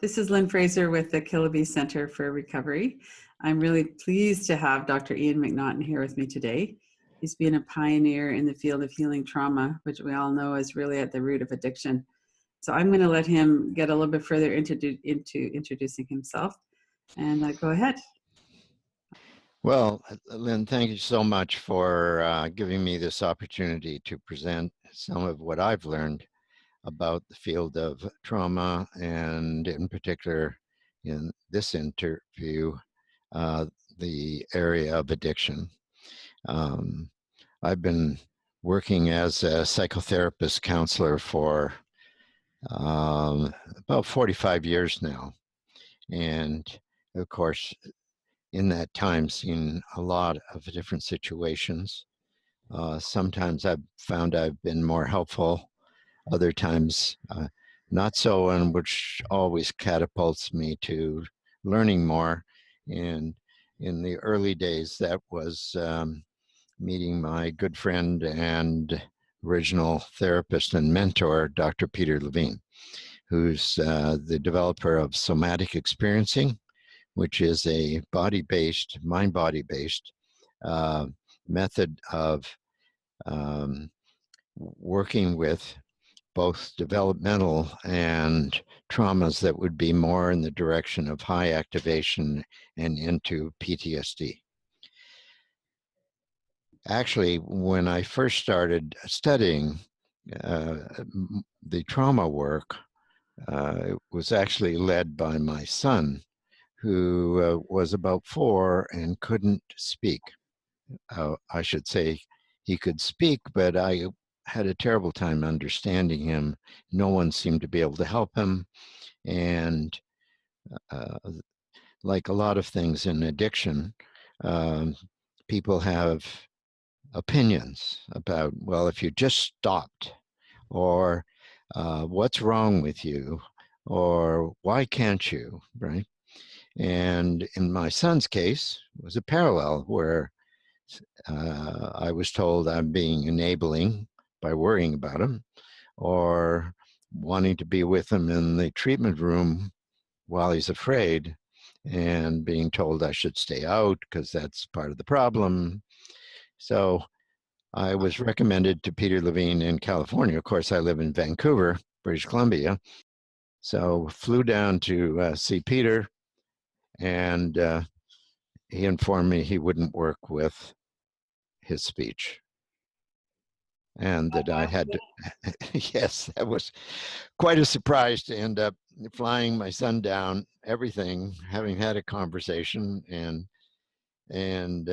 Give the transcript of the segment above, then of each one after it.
This is Lynn Fraser with the Kiloby Center for Recovery. I'm really pleased to have Dr. Ian MacNaughton here with me today. He's been a pioneer in the field of healing trauma, which we all know is really at the root of addiction. So I'm going to let him get a little bit further into introducing himself. And go ahead. Well, Lynn, thank you so much for giving me this opportunity to present some of what I've learned about the field of trauma, and in particular, in this interview, the area of addiction. I've been working as a psychotherapist counselor for about 45 years now. And of course, in that time, seen a lot of different situations. Sometimes I've found I've been more helpful, other times not so, and which always catapults me to learning more. And in the early days, that was meeting my good friend and original therapist and mentor, Dr. Peter Levine, who's the developer of Somatic Experiencing, which is a body-based, mind-body-based method of working with both developmental and traumas that would be more in the direction of high activation and into PTSD. Actually, when I first started studying the trauma work, it was actually led by my son, who was about 4 and couldn't speak. I should say he could speak, but I had a terrible time understanding him. No one seemed to be able to help him. And like a lot of things in addiction, people have opinions about, well, if you just stopped, or what's wrong with you, or why can't you, right? And in my son's case, it was a parallel where I was told I'm being enabling by worrying about him, or wanting to be with him in the treatment room while he's afraid, and being told I should stay out because that's part of the problem. So I was recommended to Peter Levine in California. Of course, I live in Vancouver, British Columbia. So flew down to see Peter, and he informed me he wouldn't work with his speech. And that I had to, yes, that was quite a surprise to end up flying my son down, everything, having had a conversation, and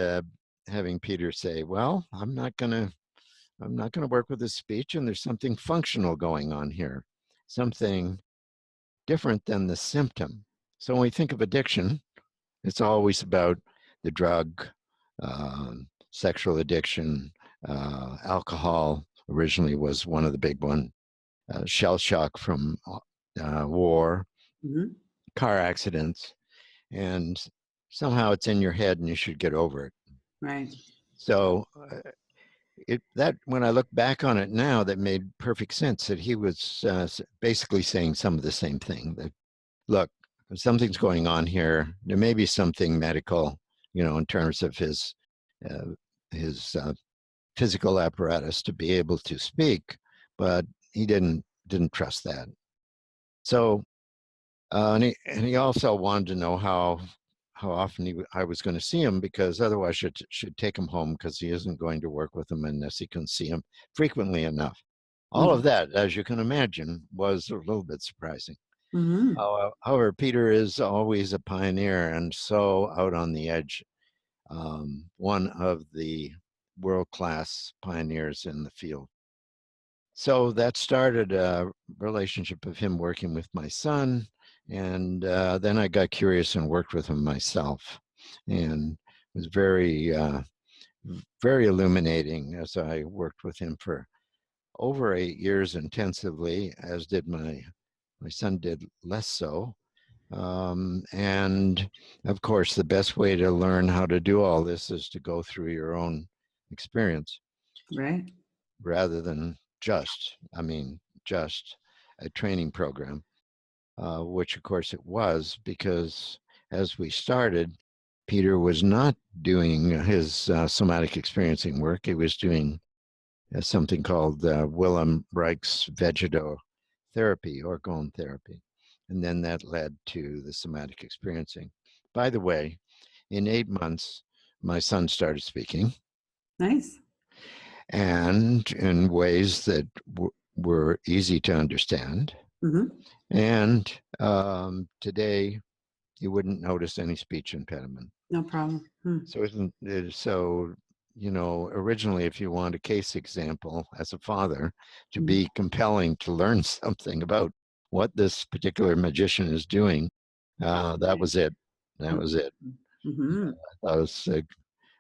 having Peter say, well, I'm not gonna work with his speech, and there's something functional going on here, something different than the symptom. So when we think of addiction, it's always about the drug, sexual addiction, alcohol originally was one of the big ones, shell shock from war, car accidents, and somehow it's in your head and you should get over it. Right. So when I look back on it now, that made perfect sense, that he was basically saying some of the same thing, that, look, something's going on here. There may be something medical, in terms of his physical apparatus to be able to speak, but he didn't trust that. So, and he also wanted to know how often I was going to see him, because otherwise I should take him home, because he isn't going to work with him unless he can see him frequently enough. All of that, as you can imagine, was a little bit surprising. However, Peter is always a pioneer and so out on the edge, one of the world-class pioneers in the field. So that started a relationship of him working with my son, and then I got curious and worked with him myself, and it was very, very illuminating as I worked with him for over 8 years intensively, as did my son did less so. And of course, the best way to learn how to do all this is to go through your own experience. Right. Rather than just a training program. which of course it was, because as we started, Peter was not doing his somatic experiencing work. He was doing something called Willem Reich's vegetotherapy, orgone therapy. And then that led to the somatic experiencing. By the way, in 8 months, my son started speaking. Nice. And in ways that were easy to understand. Mm-hmm. And today, you wouldn't notice any speech impediment. No problem. So isn't it, so, you know, originally, if you want a case example as a father to be compelling to learn something about what this particular magician is doing, that was it. That was it. Mm-hmm. That was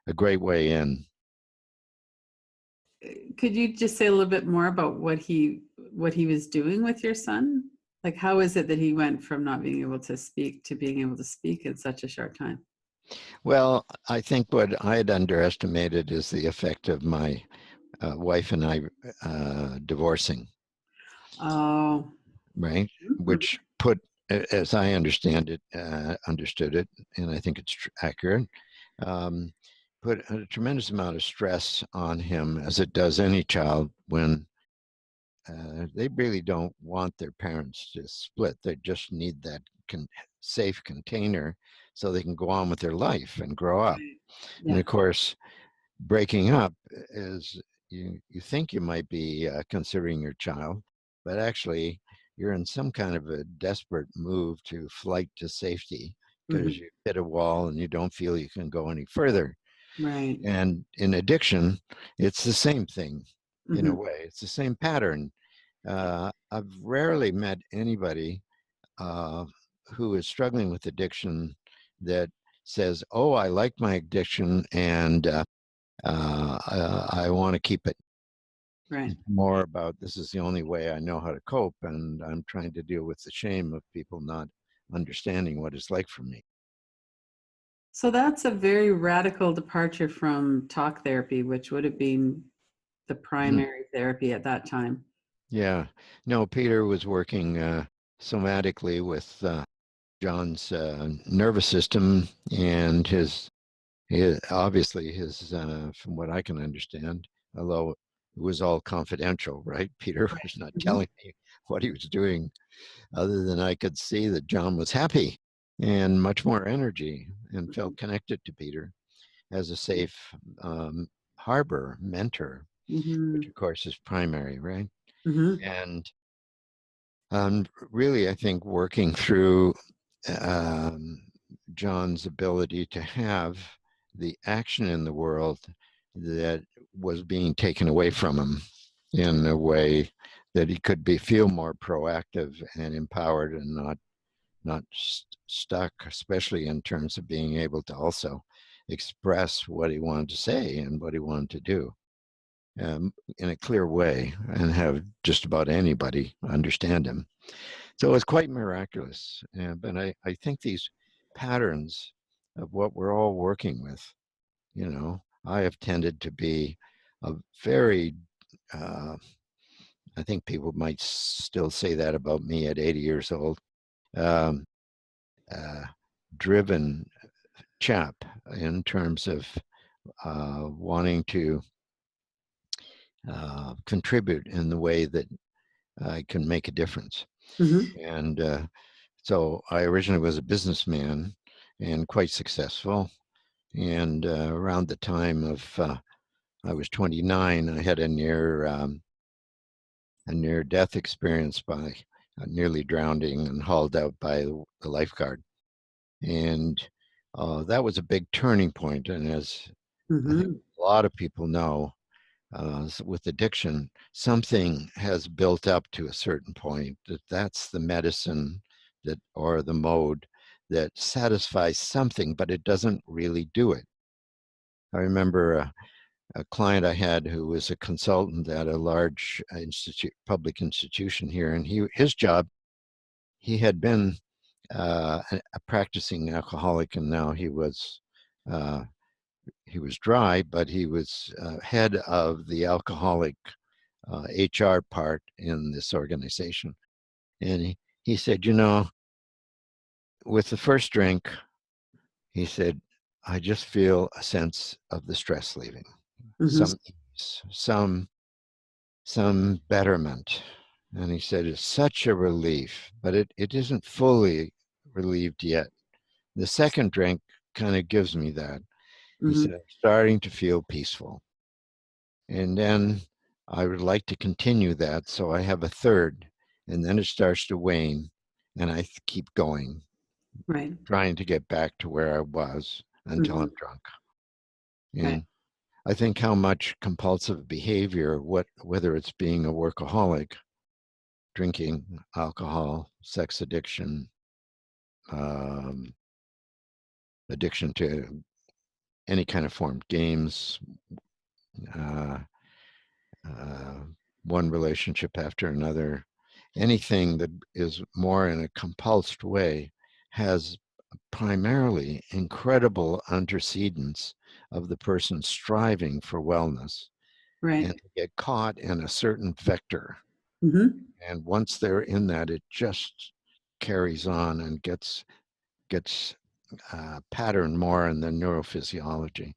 a great way in. Could you just say a little bit more about what he was doing with your son? Like, how is it that he went from not being able to speak to being able to speak in such a short time? Well, I think what I had underestimated is the effect of my wife and I divorcing, Oh. right? Mm-hmm. Which put, as I understand it, understood it, and I think it's accurate, um, put a tremendous amount of stress on him, as it does any child when they really don't want their parents to split. They just need that safe container so they can go on with their life and grow up. Right. And Yeah. of course, breaking up is, you think you might be considering your child, but actually you're in some kind of a desperate move to flight to safety Mm-hmm. because you hit a wall and you don't feel you can go any further. Right. And in addiction, it's the same thing in a Mm-hmm. way. It's the same pattern. I've rarely met anybody uh, who is struggling with addiction that says, "Oh, I like my addiction and I want to keep it." Right. It's more about, this is the only way I know how to cope, and I'm trying to deal with the shame of people not understanding what it's like for me. So that's a very radical departure from talk therapy, which would have been the Mhm. primary therapy at that time. Yeah, no, Peter was working somatically with John's nervous system and obviously his from what I can understand, although it was all confidential, right? Peter Right. was not Mm-hmm. telling me what he was doing, other than I could see that John was happy and much more energy and felt connected to Peter as a safe harbor mentor, which Mm-hmm. of course is primary, right? Mm-hmm. And really, I think working through um, John's ability to have the action in the world that was being taken away from him in a way that he could feel more proactive and empowered and not stuck, especially in terms of being able to also express what he wanted to say and what he wanted to do in a clear way and have just about anybody understand him. So it's quite miraculous. But I think these patterns of what we're all working with, you know, I have tended to be a very, uh, I think people might still say that about me at 80 years old, um, uh, driven chap in terms of wanting to contribute in the way that I can make a difference. Mm-hmm. And so I originally was a businessman and quite successful. And around the time of I was 29, I had a near death experience by nearly drowning and hauled out by the lifeguard. And that was a big turning point. And as I think Mm-hmm. a lot of people know, with addiction, something has built up to a certain point that's the medicine that or the mode that satisfies something, but it doesn't really do it. I remember a client I had who was a consultant at a large public institution here, and his job, he had been a practicing alcoholic, and now uh, he was dry, but he was head of the alcoholic HR part in this organization. And he said, with the first drink, he said, I just feel a sense of the stress leaving, Mm-hmm. some ease, some betterment. And he said, it's such a relief, but it isn't fully relieved yet. The second drink kind of gives me that. He said, Mm-hmm. I'm starting to feel peaceful. And then I would like to continue that. So I have a third, and then it starts to wane, and I keep going, Right. trying to get back to where I was until Mm-hmm. I'm drunk. Right. And I think how much compulsive behavior, whether it's being a workaholic, drinking, alcohol, sex addiction, um, addiction to any kind of form, games, uh, uh, one relationship after another, anything that is more in a compulsed way has primarily incredible antecedents of the person striving for wellness and Right. get caught in a certain vector. Mm-hmm. And once they're in that, it just carries on and gets patterned more in the neurophysiology.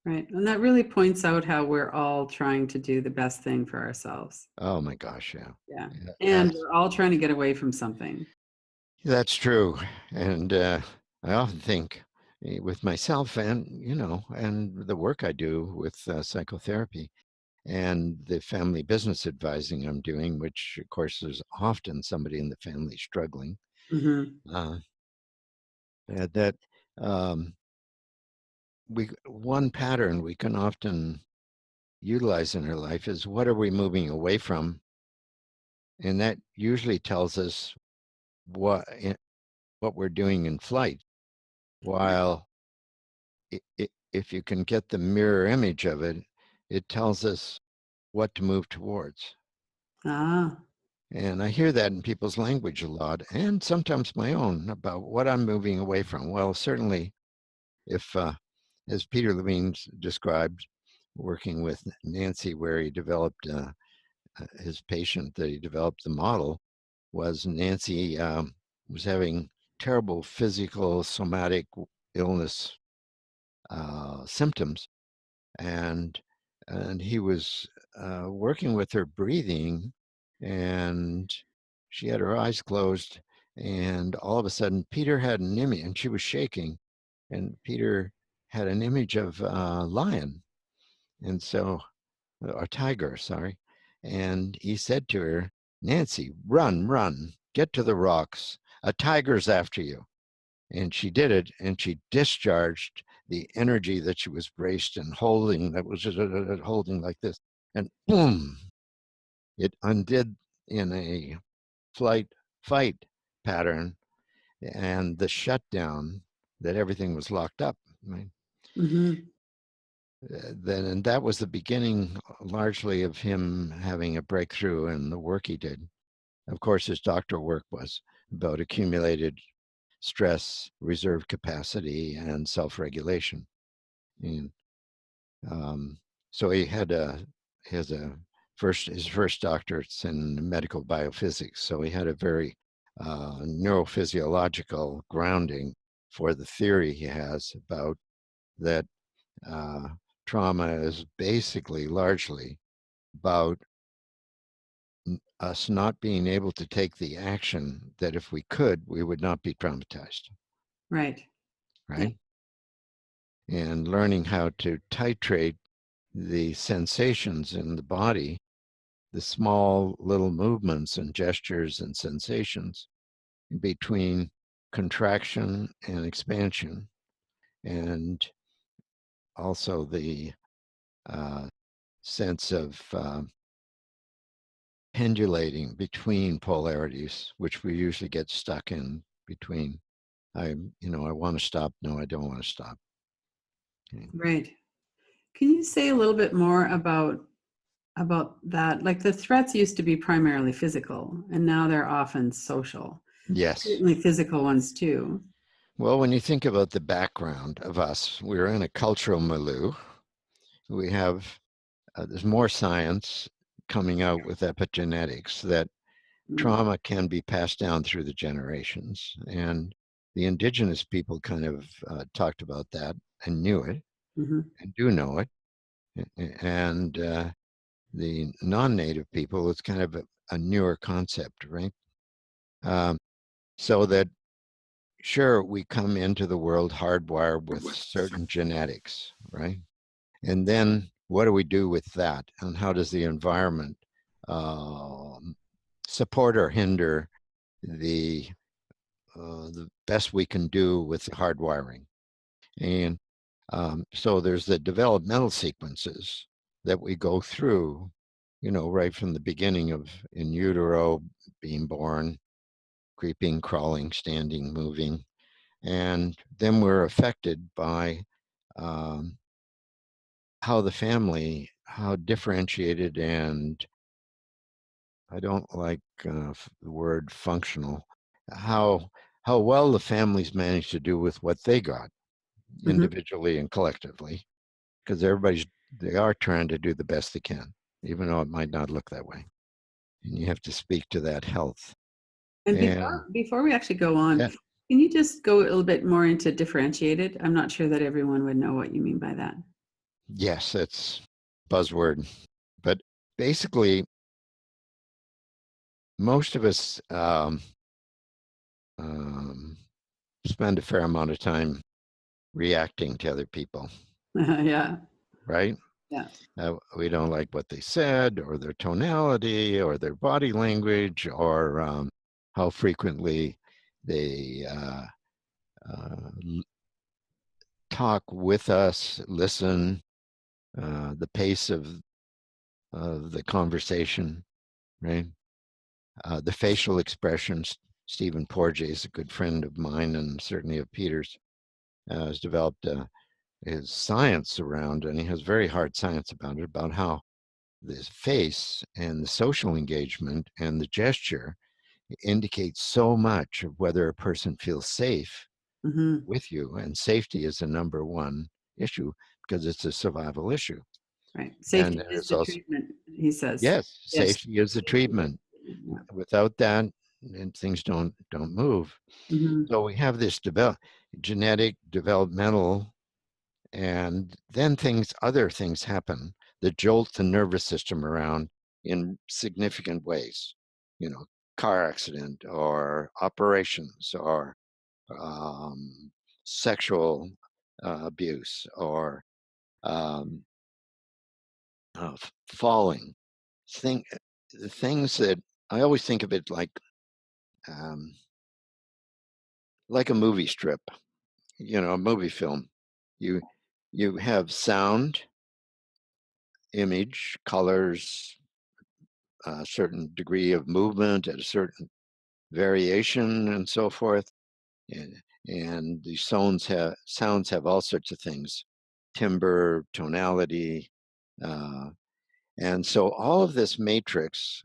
Right. And that really points out how we're all trying to do the best thing for ourselves. Oh my gosh, yeah. Yeah. Yeah, And we're all trying to get away from something. that's true. And I often think with myself and, and the work I do with psychotherapy and the family business advising I'm doing, which of course there's often somebody in the family struggling, Mm-hmm. uh, that um, one pattern we can often utilize in our life is what are we moving away from? And that usually tells us what what we're doing in flight. While if you can get the mirror image of it, it tells us what to move towards. Ah. And I hear that in people's language a lot, and sometimes my own, about what I'm moving away from. Well, certainly, if, as Peter Levine described, working with Nancy, where he developed his patient, that he developed the model, was Nancy was having terrible physical somatic illness symptoms, and he was working with her breathing, and she had her eyes closed, and all of a sudden Peter had an image, and she was shaking, and Peter had an image of a lion, and so, or tiger, sorry, and he said to her, Nancy, run, run, get to the rocks, a tiger's after you. And she did it, and she discharged the energy that she was braced and holding, that was just holding like this, and boom, it undid in a flight fight pattern, and the shutdown, that everything was locked up, right? Mm-hmm. Then, and that was the beginning largely of him having a breakthrough in the work he did. Of course, his doctoral work was about accumulated stress, reserve capacity, and self-regulation. And um, so he had his first doctorate's in medical biophysics. So he had a very neurophysiological grounding for the theory he has about that uh, trauma is basically largely about us not being able to take the action that if we could, we would not be traumatized, Right. Yeah. right? And learning how to titrate the sensations in the body, the small little movements and gestures and sensations between contraction and expansion, and also the uh, sense of pendulating between polarities, which we usually get stuck in between. I want to stop. No, I don't want to stop. Okay. Right. Can you say a little bit more about that? Like the threats used to be primarily physical, and now they're often social. Yes. Certainly physical ones too. Well, when you think about the background of us, we're in a cultural milieu. We have, there's more science coming out with epigenetics that Mm. trauma can be passed down through the generations. And the indigenous people kind of talked about that and knew it Mhm. and do know it. And the non-native people, it's kind of a newer concept, right? Um, so that sure, we come into the world hardwired with certain genetics, right? And then what do we do with that? And how does the environment um, support or hinder the best we can do with the hardwiring? And so there's the developmental sequences that we go through, right from the beginning of in utero, being born, creeping, crawling, standing, moving. And then we're affected by um, how differentiated, and I don't like the word functional, how how well the families manage to do with what they got Mhm. individually and collectively, because they are trying to do the best they can, even though it might not look that way. And you have to speak to that health. And And before we actually go on, yeah, can you just go a little bit more into differentiated? I'm not sure that everyone would know what you mean by that. yes, that's buzzword, but basically, most of us um, spend a fair amount of time reacting to other people, Yeah. right? Yeah. We don't like what they said, or their tonality, or their body language, or how frequently they talk with us, listen, the pace of the conversation, right? The facial expressions. Stephen Porges is a good friend of mine and certainly of Peter's. Has developed his science around, and he has very hard science about it, about how the face and the social engagement and the gesture indicates so much of whether a person feels safe Hmm. with you. And safety is the number one issue because it's a survival issue. Right. And Safety is there's the also, treatment, he says. yes, Yes. safety is the treatment. Yeah. Without that, and things don't move. Hmm. So we have this genetic, developmental, and then other things happen that jolt the nervous system around in significant ways. You know, car accident or operations or um, sexual abuse or um, falling. Think the things that I always think of it um, like a movie strip. A movie film. You you have sound, image, colors, a certain degree of movement at a certain variation and so forth. And, and the sounds have all sorts of things, timbre, tonality. Uh, and so all of this matrix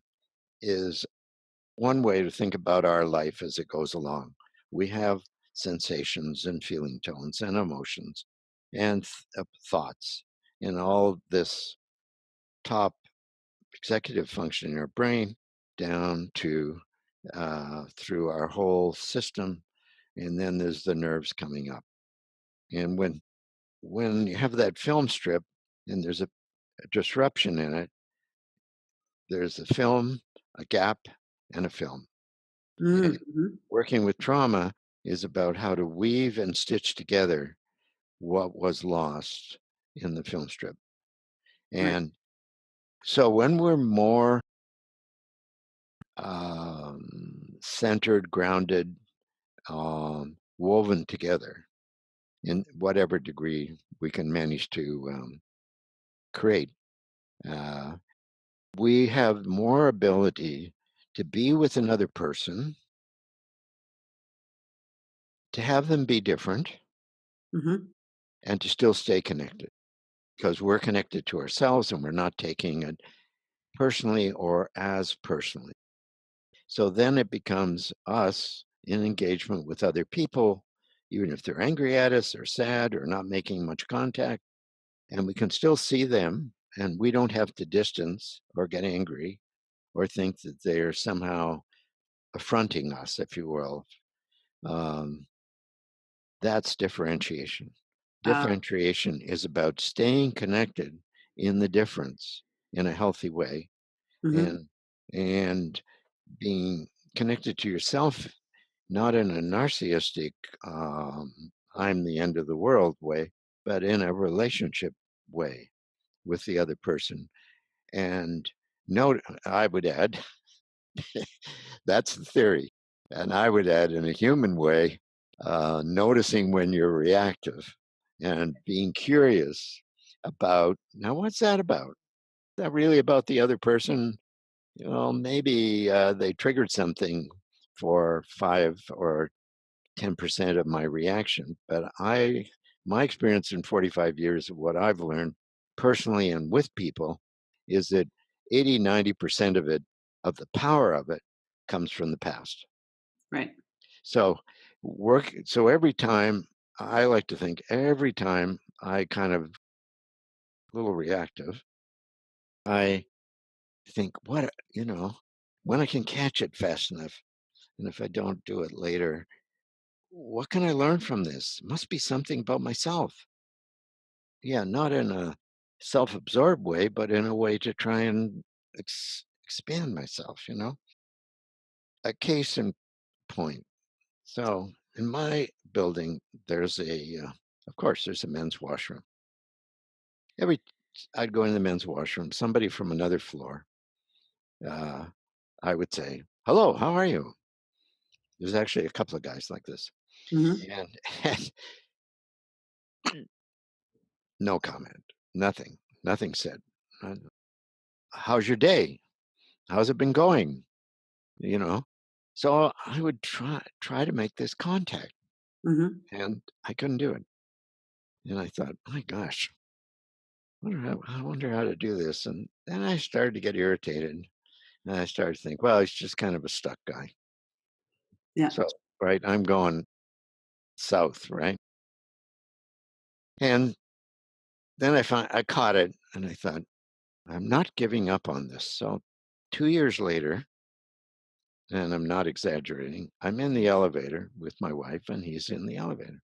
is one way to think about our life as it goes along. We have sensations and feeling tones and emotions and thoughts and all this top executive function in our brain down to through our whole system, and then there's the nerves coming up. And when you have that film strip and there's a disruption in it, there's a film, a gap, and a film. And Mm-hmm. working with trauma is about how to weave and stitch together what was lost in the film strip. Right. And so when we're more centered, grounded, woven together in whatever degree we can manage to create, uh, we have more ability to be with another person, to have them be different, Mm-hmm. and to still stay connected because we're connected to ourselves and we're not taking it personally or as personally. So then it becomes us in engagement with other people, even if they're angry at us or sad or not making much contact, and we can still see them, and we don't have to distance or get angry or think that they're somehow affronting us, if you will. Um, that's differentiation. Uh, Differentiation is about staying connected in the difference in a healthy way, mhm. and and being connected to yourself, not in a narcissistic I'm the end of the world way, but in a relationship way with the other person. And note, I would add, that's the theory. And I would add, in a human way, noticing when you're reactive and being curious about, now, what's that about? Is that really about the other person? Maybe they triggered something for 5 or 10% of my reaction. But my experience in 45 years of what I've learned personally and with people is that 80, 90% of it, of the power of it, comes from the past. Right. So so every time, I like to think every time I kind of a little reactive, I think, when I can catch it fast enough, and if I don't do it later, what can I learn from this? Must be something about myself. Yeah, not in a self-absorbed way, but in a way to try and expand myself. A case in point. So in my building, of course, there's a men's washroom. Every I'd go in the men's washroom, somebody from another floor, uh, I would say, "Hello, how are you?" There's actually a couple of guys like this, Mhm. and, and no comment, nothing said. Uh, How's your day? How's it been going? You know. So I would try to make this contact, Mhm. and I couldn't do it. And I thought, my gosh, I wonder how to do this. And then I started to get irritated. And I started to think, well, he's just kind of a stuck guy. Yeah. So, right, I'm going south, right? And then I caught it and I thought, I'm not giving up on this. So 2 years later, and I'm not exaggerating, I'm in the elevator with my wife and he's in the elevator.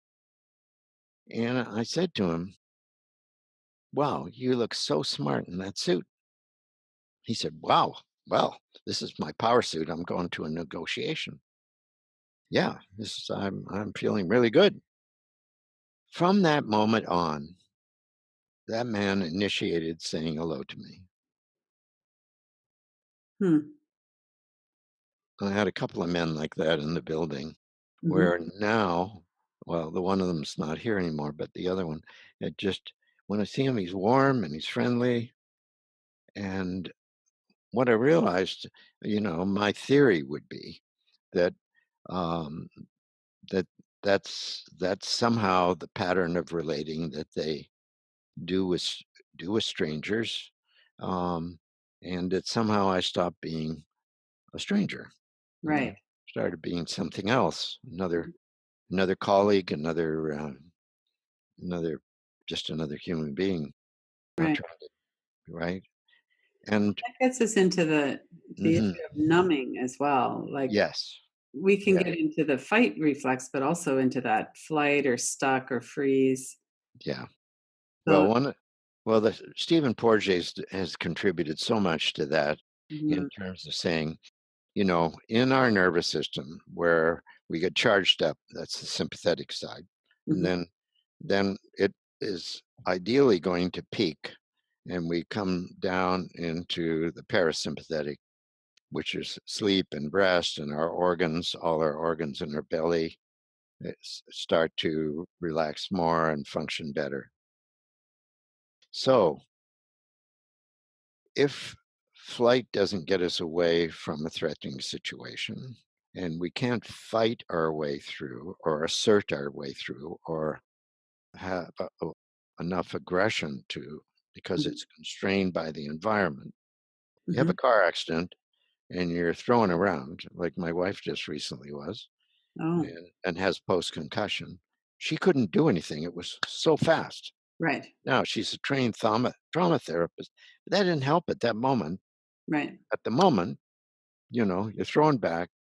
And I said to him, wow, you look so smart in that suit. He said, wow, well, this is my power suit. I'm going to a negotiation. Yeah, I'm feeling really good. From that moment on, that man initiated saying hello to me. Hmm. I had a couple of men like that in the building Mhm. where now, well, the one of them's not here anymore, but the other one, it just, when I see him, he's warm and he's friendly. And what I realized, my theory would be that um, that that's somehow the pattern of relating that they do with do with strangers, um, and that somehow I stopped being a stranger and I Right. started being something else, another colleague, another just another human being. Not Right. trying to right and That gets us into the mhm, issue of numbing as well. Like yes, we can yeah, get into the fight reflex, but also into that flight or stuck or freeze. yeah. Well, So the Stephen Porges has contributed so much to that in mhm. terms of saying, in our nervous system where we get charged up, that's the sympathetic side. And Mhm. then it is ideally going to peak and we come down into the parasympathetic, which is sleep and rest and all our organs in our belly start to relax more and function better. So if flight doesn't get us away from a threatening situation, and we can't fight our way through or assert our way through or have enough aggression to, because Mhm. it's constrained by the environment. You have a Mhm. car accident and you're thrown around, like my wife just recently was, Oh, and has post concussion. She couldn't do anything. It was so fast. right. Now she's a trained trauma therapist, but that didn't help at that moment. Right. At the moment, you're thrown back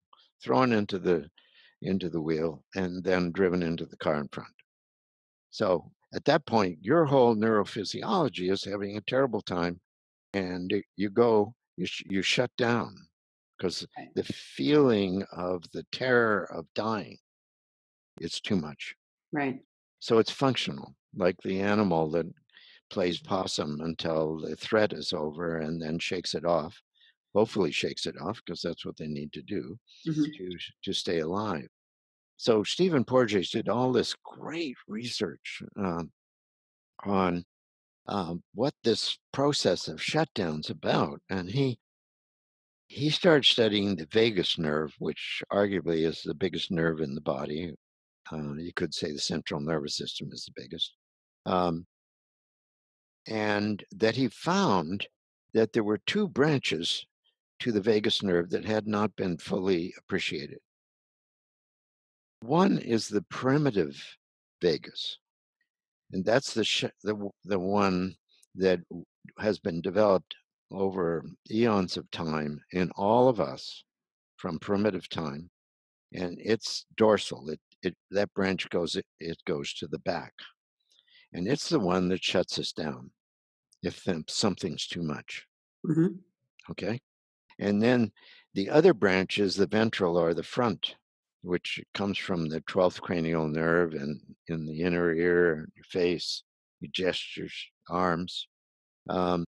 thrown into the wheel, and then driven into the car in front. So at that point, your whole neurophysiology is having a terrible time, and you shut down because Right. the feeling of the terror of dying is too much. Right. So it's functional, like the animal that plays possum until the threat is over and then shakes it off. Hopefully shakes it off because that's what they need to do Hmm. to stay alive. So Stephen Porges did all this great research on what this process of shutdown's about, and he started studying the vagus nerve, which arguably is the biggest nerve in the body. You could say the central nervous system is the biggest. Um, and that he found that there were two branches to the vagus nerve that had not been fully appreciated. One is the primitive vagus, and that's the one that has been developed over eons of time in all of us from primitive time, and it's dorsal. That branch it goes to the back, and it's the one that shuts us down if something's too much. Hmm. Okay. And then the other branch is the ventral or the front, which comes from the 12th cranial nerve and in the inner ear, your face, your gestures, arms. Um,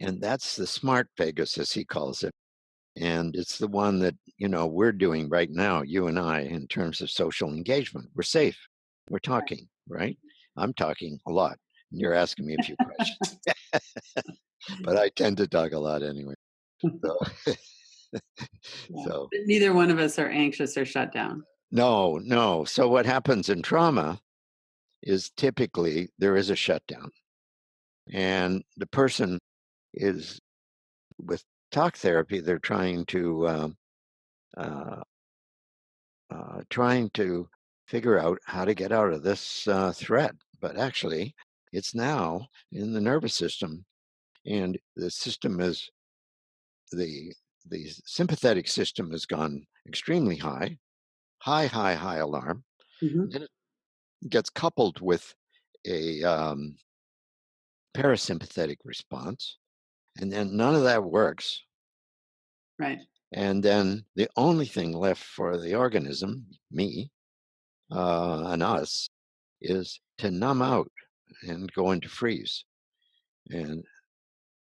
and that's the smart vagus, as he calls it. And it's the one that, we're doing right now, you and I, in terms of social engagement. We're safe. We're talking, right? I'm talking a lot. And you're asking me a few questions, but I tend to talk a lot anyway. So, Yeah. so But neither one of us are anxious or shut down. no, no. So what happens in trauma is typically there is a shutdown, and the person is with talk therapy. They're uh, trying to figure out how to get out of this threat, but actually, it's now in the nervous system, and the system is the the sympathetic system has gone extremely high, high alarm. Hmm. Then it gets coupled with a parasympathetic response, and then none of that works. Right. And then the only thing left for the organism, me and us, is to numb out and go into freeze. And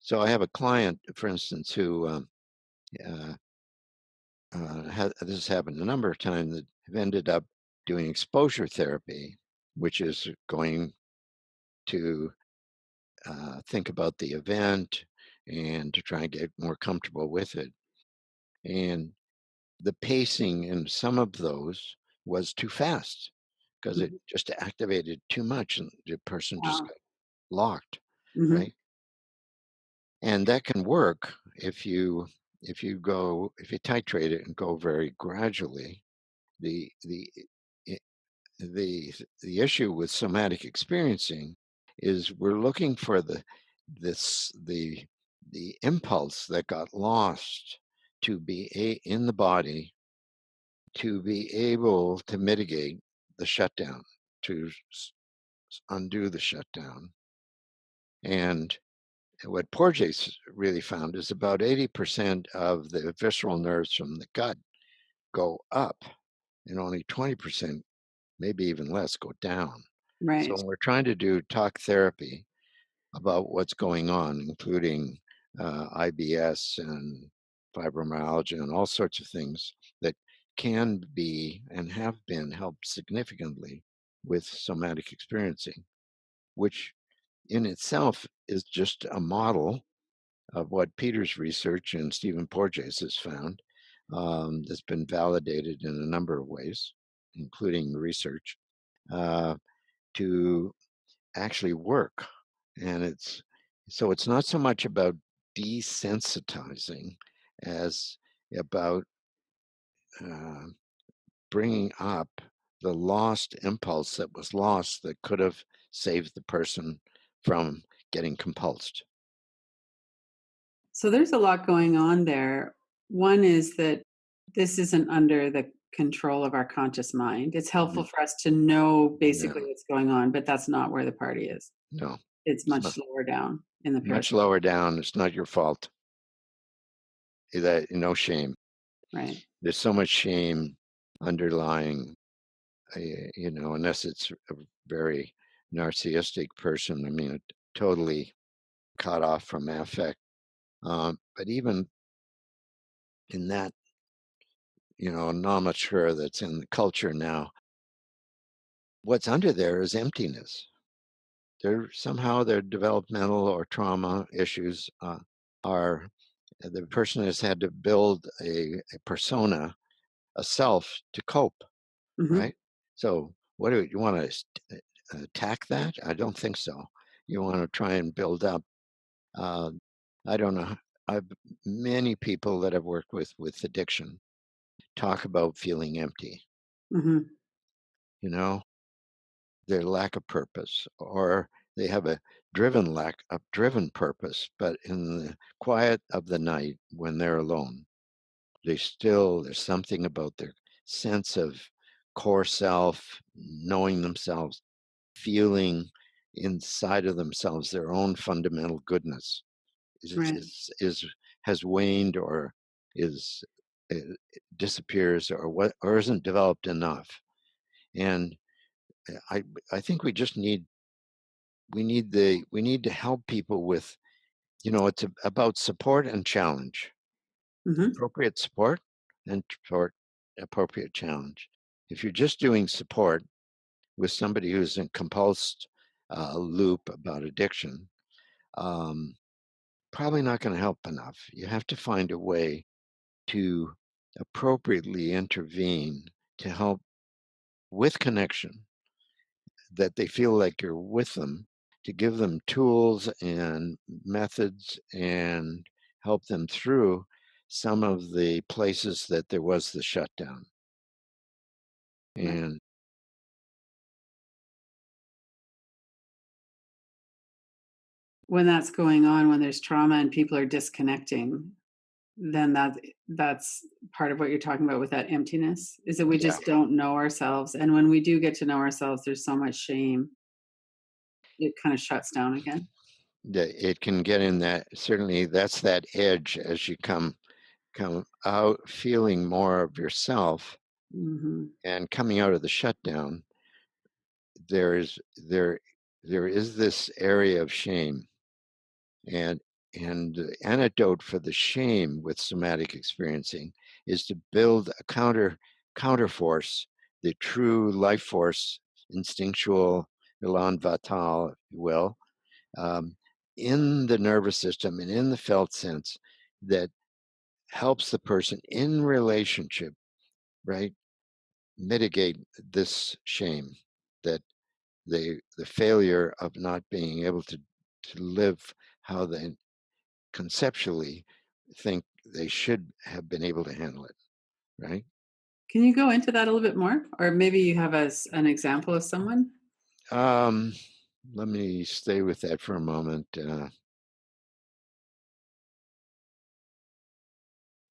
so I have a client, for instance, who uh, this has happened a number of times that have ended up doing exposure therapy, which is going to think about the event and to try and get more comfortable with it. And the pacing in some of those was too fast because it Mhm. just activated too much and the person just Wow. got locked, Hmm. right? And that can work if you titrate it and go very gradually. The i- the issue with somatic experiencing is we're looking for this the impulse that got lost to be in the body to be able to mitigate the shutdown, to undo the shutdown. And what Porges really found is about 80% of the visceral nerves from the gut go up, and only 20%, maybe even less, go down. So Right. when we're trying to do talk therapy about what's going on, including IBS and fibromyalgia and all sorts of things that can be and have been helped significantly with somatic experiencing, which in itself is just a model of what Peter's research and Stephen Porges has found that's been validated in a number of ways, including research, uh, to actually work. And it's not so much about desensitizing as about uh, bringing up the lost impulse that was lost that could have saved the person from getting compulsed. So there's a lot going on there. One is that this isn't under the control of our conscious mind. It's helpful Mhm. for us to know Yeah, basically what's going on, but that's not where the party is. no, It's it's much not lower down in the much parasympathetic. lower down. It's not your fault. That no shame. Right. There's so much shame underlying, unless it's a very narcissistic person. I mean, totally cut off from affect. But even in that, non-mature that's in the culture now, what's under there is emptiness. Their developmental or trauma issues are the person has had to build a persona, a self to cope, Hmm. right? So, what do you want to attack that? I don't think so. You want to try and build up. Uh, I don't know. I've many people that I've worked with addiction talk about feeling empty. Hmm. You know, their lack of purpose, or they have a lack of driven purpose, but in the quiet of the night when they're alone, there's something about their sense of core self, knowing themselves, feeling inside of themselves their own fundamental goodness Right. is has waned, or is uh, disappears, or isn't developed enough. And I I think we need to help people with, it's about support and challenge, Hmm. appropriate support and appropriate challenge. If you're just doing support with somebody who's in compulsed loop about addiction, um, probably not going to help enough. You have to find a way to appropriately intervene to help with connection, that they feel like you're with them, to give them tools and methods and help them through some of the places that there was the shutdown. Right. And When that's going on, when there's trauma and people are disconnecting, then that's part of what you're talking about with that emptiness, is that we yeah, just don't know ourselves. And when we do get to know ourselves, there's so much shame. It kind of shuts down again. it can get in that, certainly that's that edge as you come out feeling more of yourself Hmm. and coming out of the shutdown. There is there there is this area of shame, and the antidote for the shame with somatic experiencing is to build a counterforce, the true life force, instinctual elan vital, if you will, um, in the nervous system and in the felt sense, that helps the person in relationship, right, mitigate this shame, that the failure of not being able to live how they conceptually think they should have been able to handle it, right? Can you go into that a little bit more? Or maybe you have an example of someone? Um, Let me stay with that for a moment.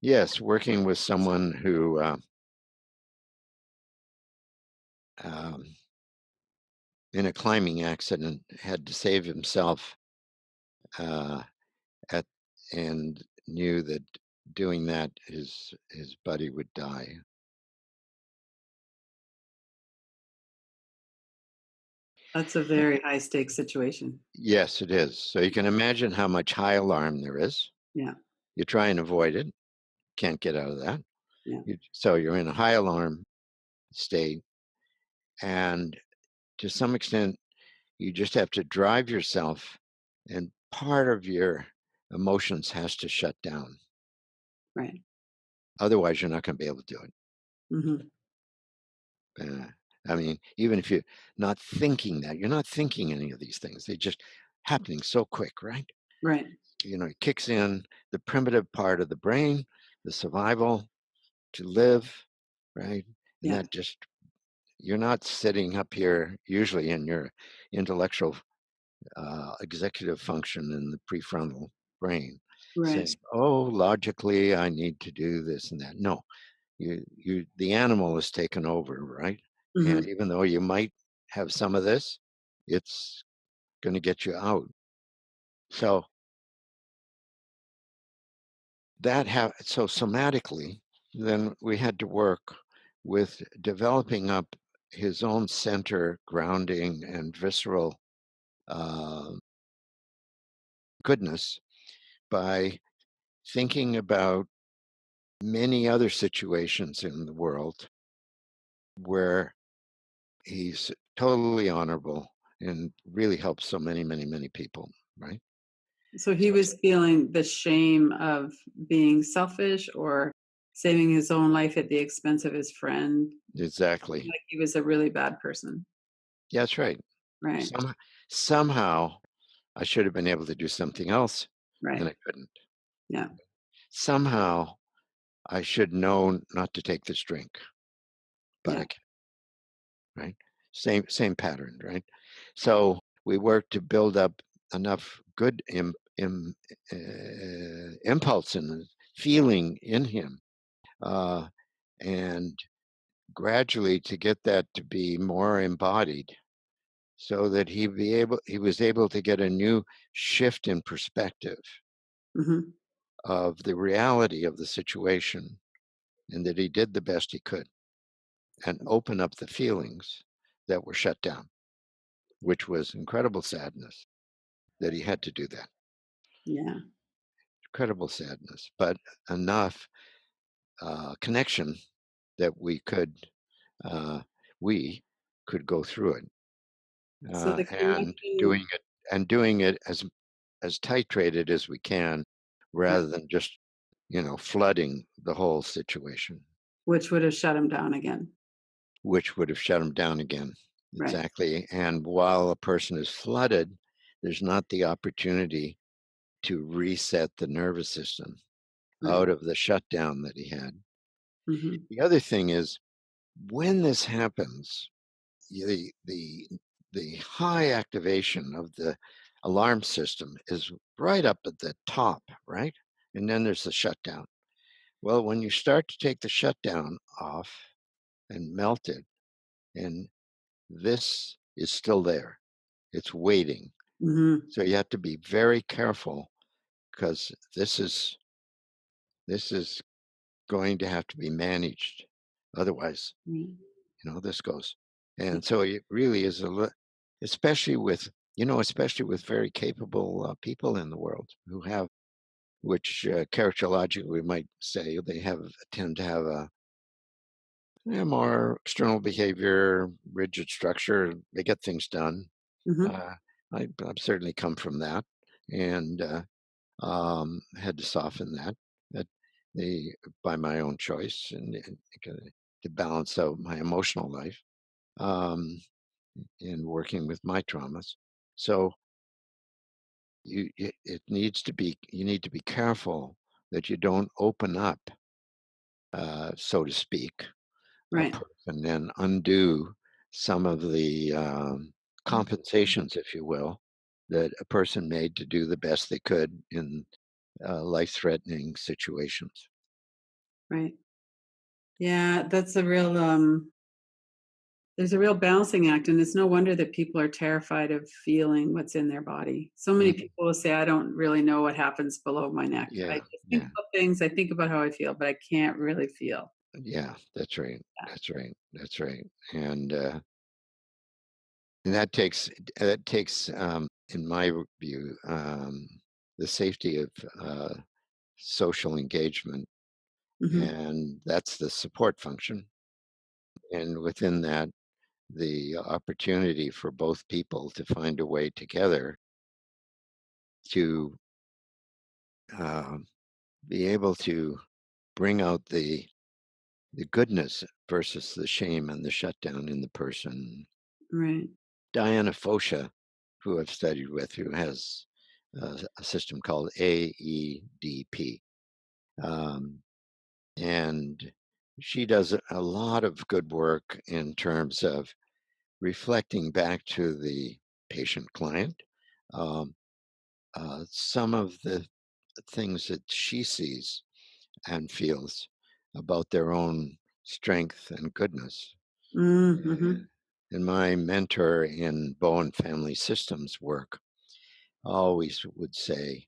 Yes, working with someone who um, in a climbing accident had to save himself, uh, at and knew that doing that his buddy would die. That's a very high stakes situation. Yes, it is. So you can imagine how much high alarm there is. Yeah. You try and avoid it, can't get out of that. Yeah. So you're in a high alarm state, and to some extent, you just have to drive yourself, and part of your emotions has to shut down. Right. Otherwise, you're not going to be able to do it. Hmm. Uh, I mean, even if you're not thinking that, you're not thinking any of these things. They're just happening so quick, right? Right. It kicks in the primitive part of the brain, the survival to live, right? And Yeah. that just, you're not sitting up here usually in your intellectual executive function in the prefrontal brain Right. saying, oh, logically, I need to do this and that. No, the animal is taken over, right? And Hmm. even though you might have some of this, it's going to get you out. So so somatically, then we had to work with developing up his own center grounding and visceral uh, goodness by thinking about many other situations in the world where he's totally honorable and really helps so many, many, many people, right? So he So was feeling the shame of being selfish or saving his own life at the expense of his friend. exactly. Like he was a really bad person. Yeah, that's right. Right. Somehow I should have been able to do something else and Right. I couldn't. Yeah. Somehow I should know not to take this drink, but Yeah. I can't, right? Same pattern, right? So we worked to build up enough good impulse and feeling in him, uh, and gradually to get that to be more embodied, so that he was able to get a new shift in perspective Hmm. of the reality of the situation, and that he did the best he could and open up the feelings that were shut down, which was incredible sadness that he had to do that. Yeah. Incredible sadness, but enough connection that uh, we could go through it, So the and connection, doing it as titrated as we can, yeah, rather than just flooding the whole situation, which would have shut him down again. which would have shut them down again. Right. Exactly. And while a person is flooded, there's not the opportunity to reset the nervous system Right. out of the shutdown that he had. Hmm. The other thing is, when this happens, the high activation of the alarm system is right up at the top, right? And then there's the shutdown. Well, when you start to take the shutdown off and melt it, and this is still there, it's waiting. Hmm. So you have to be very careful, because this is going to have to be managed. Otherwise, this goes. And so it really is especially with very capable people in the world who have, which characterologically we might say they tend to have a more external behavior, rigid structure. They get things done. Hmm. Uh, I've certainly come from that, and had to soften that. That the by my own choice, and to balance out my emotional life, um, in working with my traumas. So you need to be careful that you don't open up, so to speak, a Right. person and undo some of the compensations, if you will, that a person made to do the best they could in life-threatening situations. Right. Yeah, that's a real there's a real balancing act, and it's no wonder that people are terrified of feeling what's in their body. So many Mhm. people will say, I don't really know what happens below my neck. I Yeah, just think yeah, about things, I think about how I feel, but I can't really feel. yeah. That's right. Yeah. That's right. That's right. And that takes, in my view, the safety of social engagement, Hmm. and that's the support function. And within that, the opportunity for both people to find a way together to um, be able to bring out the goodness versus the shame and the shutdown in the person. Right. Diana Fosha, who I've studied with, who has a system called AEDP, um, and she does a lot of good work in terms of reflecting back to the patient client, um, some of the things that she sees and feels about their own strength and goodness. Mm-hmm. And my mentor in Bowen Family Systems work always would say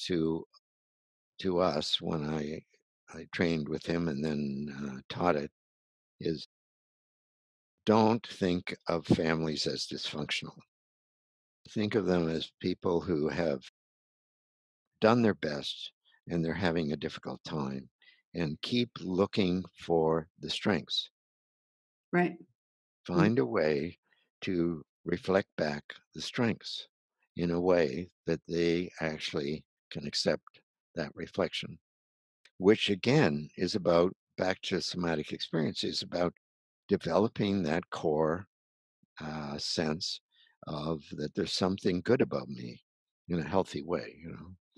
to us when I trained with him and then taught it is don't think of families as dysfunctional. Think of them as people who have done their best and they're having a difficult time, and keep looking for the strengths. Right. Mm. Find a way to reflect back the strengths in a way that they actually can accept that reflection, which again is about back to somatic experience, is about developing that core sense of that there's something good about me in a healthy way.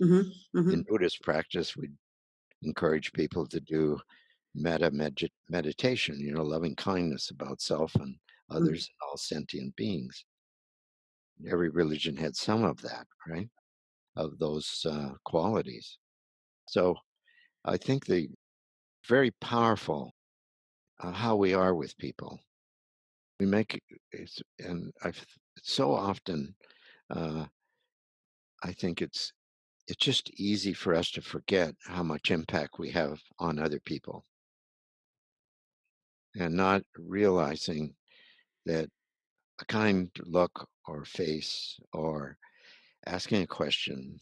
Mm-hmm. In Mm-hmm. Buddhist practice, we encourage people to do meditation, loving kindness about self and Mm-hmm. others and all sentient beings. Every religion had some of that, right? Of those qualities. So I think the very powerful how we are with people. We make and I've so often uh, I think it's just easy for us to forget how much impact we have on other people and not realizing that a kind look or face or asking a question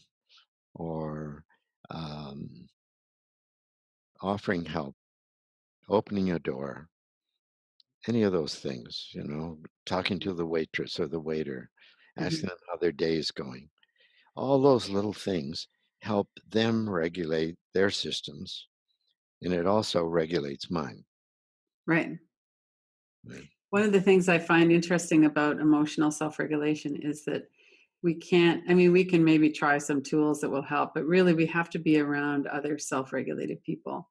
or um, offering help, opening a door, any of those things, talking to the waitress or the waiter, Mm-hmm. asking them how their day is going. All those little things help them regulate their systems, and it also regulates mine. Right. Right. One of the things I find interesting about emotional self-regulation is that we can't, I mean, we can maybe try some tools that will help, but really we have to be around other self-regulated people.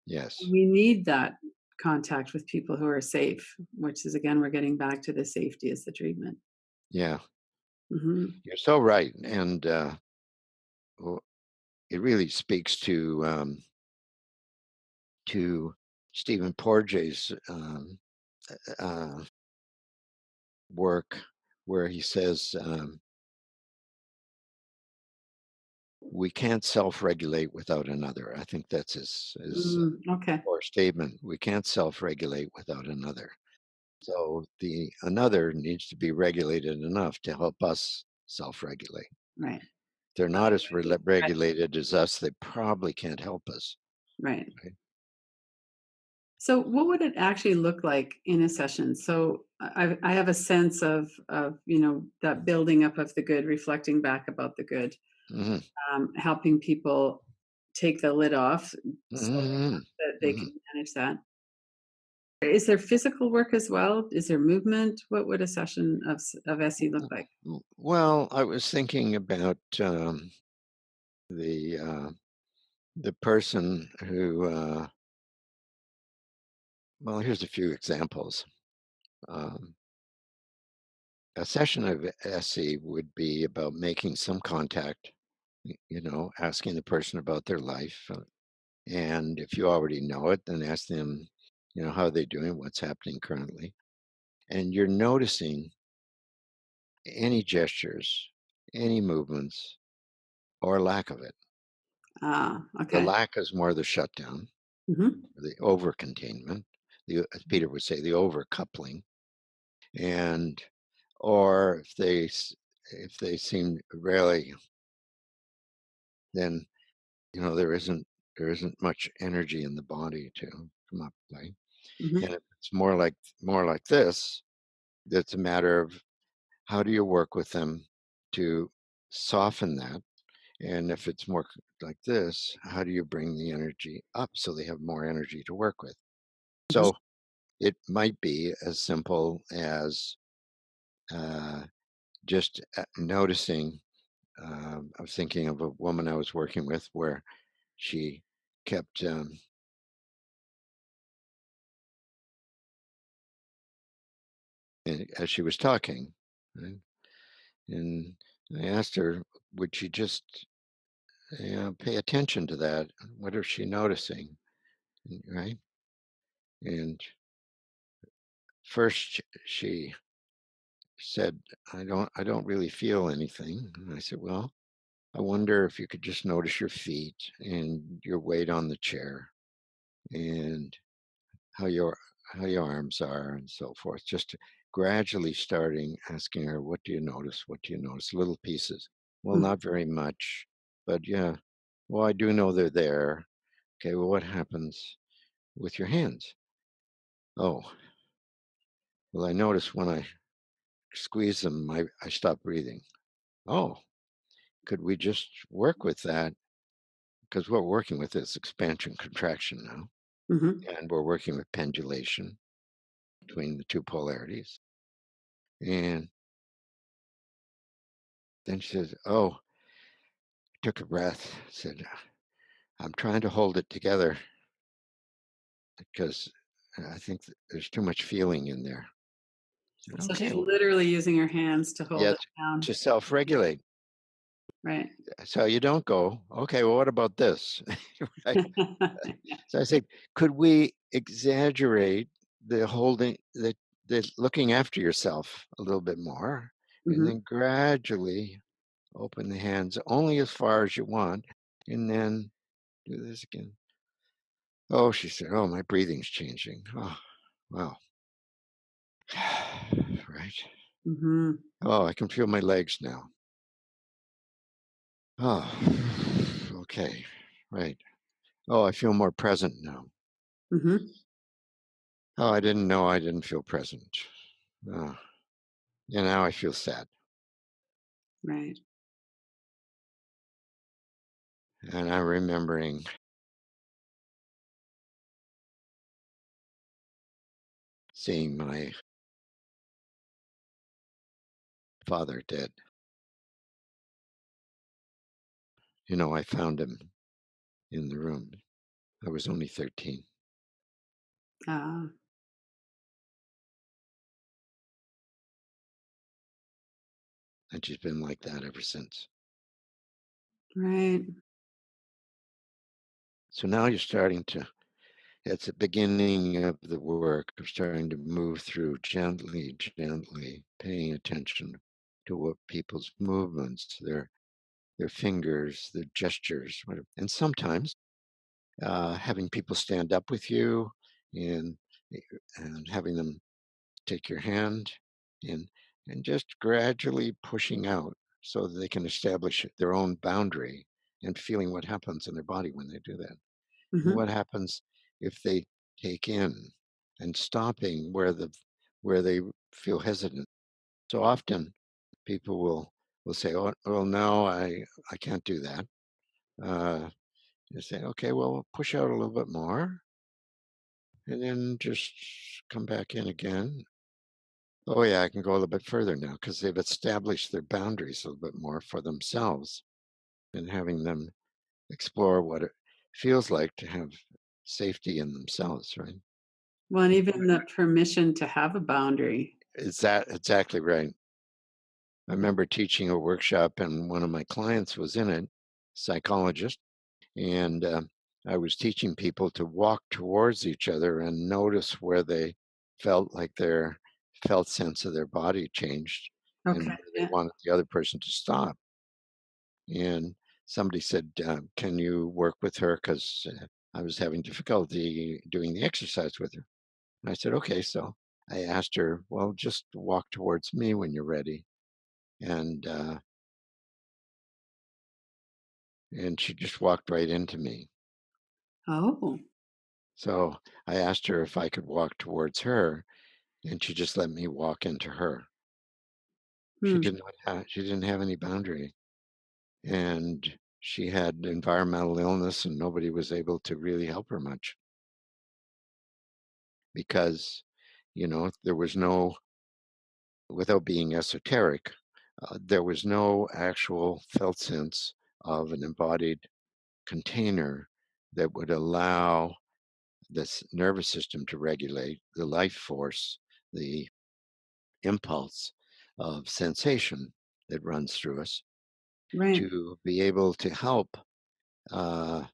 Yes. We need that contact with people who are safe, which is again, we're getting back to the safety as the treatment. Yeah. Hmm. You're so right, and well, it really speaks to Stephen Porges' uh, work, where he says we can't self-regulate without another. I think that's his Mm, okay. core statement. We can't self-regulate without another. So the another needs to be regulated enough to help us self-regulate. Right. They're not as regulated as us. They probably can't help us. Right. Right? So, what would it actually look like in a session? So, I have a sense of that building up of the good, reflecting back about the good, Hmm. helping people take the lid off so Hmm. that they Hmm. can manage that. Is there physical work as well? Is there movement? What would a session of SE look like? Well, I was thinking about the uh, the person who. Well, here's a few examples. Um, a session of SE would be about making some contact. Asking the person about their life, and if you already know it, then ask them, how are they doing, what's happening currently, and you're noticing any gestures, any movements, or lack of it. Ah, The okay. lack is more the shutdown, Hmm. the over containment, as Peter would say, the over coupling, and or if they seem really, then there isn't much energy in the body to come up play. And Hmm. if it's more like this, it's a matter of how do you work with them to soften that. And if it's more like this, how do you bring the energy up so they have more energy to work with? So it might be as simple as uh, just noticing. I was thinking of a woman I was working with where she kept, as she was talking, right? And I asked her, would she just pay attention to that? What is she noticing? right? And first she said, I don't really feel anything. And I said, well, I wonder if you could just notice your feet and your weight on the chair and how your how your arms are and so forth. Just gradually starting asking her, what do you notice? What do you notice? Little pieces. Well, Mhm. not very much, but yeah. Well, I do know they're there. Okay, well, what happens with your hands? Oh, well, I notice when I squeeze them, I stop breathing. Oh, could we just work with that? Because what we're working with is expansion contraction now, Mhm. and we're working with pendulation between the two polarities. And then she says, oh, took a breath, said, I'm trying to hold it together because I think there's too much feeling in there. I said, So okay, she's well, literally using her hands to hold yeah, it down. to self regulate. Right. So you don't go, okay, well, what about this? Right? So I say, could we exaggerate the holding, the looking after yourself a little bit more, and Mhm. then gradually open the hands only as far as you want, and then do this again. Oh, she said, oh, my breathing's changing. Oh, wow. Right. Mhm. Oh, I can feel my legs now. Oh, okay. Right. Oh, I feel more present now. Mhm. Oh, I didn't know I didn't feel present. Oh, yeah, now I feel sad. Right. And I'm remembering seeing my father dead. I found him in the room. I was only 13. Ah, And she's been like that ever since. right. So now you're starting to, it's the beginning of the work of starting to move through gently, gently, paying attention to what people's movements, their fingers, their gestures, whatever. And sometimes having people stand up with you and and having them take your hand and and just gradually pushing out so that they can establish their own boundary and feeling what happens in their body when they do that. And Mhm. what happens if they take in and stopping where they feel hesitant. So often people will say, oh well, no, I can't do that. You say, okay, well, push out a little bit more and then just come back in again. Oh yeah, I can go a little bit further now because they've established their boundaries a little bit more for themselves and having them explore what it feels like to have safety in themselves, right? Well, and even the permission to have a boundary. Is that exactly right? I remember teaching a workshop and one of my clients was in it, psychologist, and I was teaching people to walk towards each other and notice where they felt like their felt sense of their body changed and Okay. where they Yeah. wanted the other person to stop. And somebody said, "Can you work with her?" Because I was having difficulty doing the exercise with her. And I said, "Okay." So I asked her, "Well, just walk towards me when you're ready." And and she just walked right into me. Oh. So I asked her if I could walk towards her, and she just let me walk into her. Hmm. She didn't have any boundary, and she had environmental illness, and nobody was able to really help her much because there was no, without being esoteric, there was no actual felt sense of an embodied container that would allow this nervous system to regulate the life force, the impulse of sensation that runs through us Right. to be able to help uh,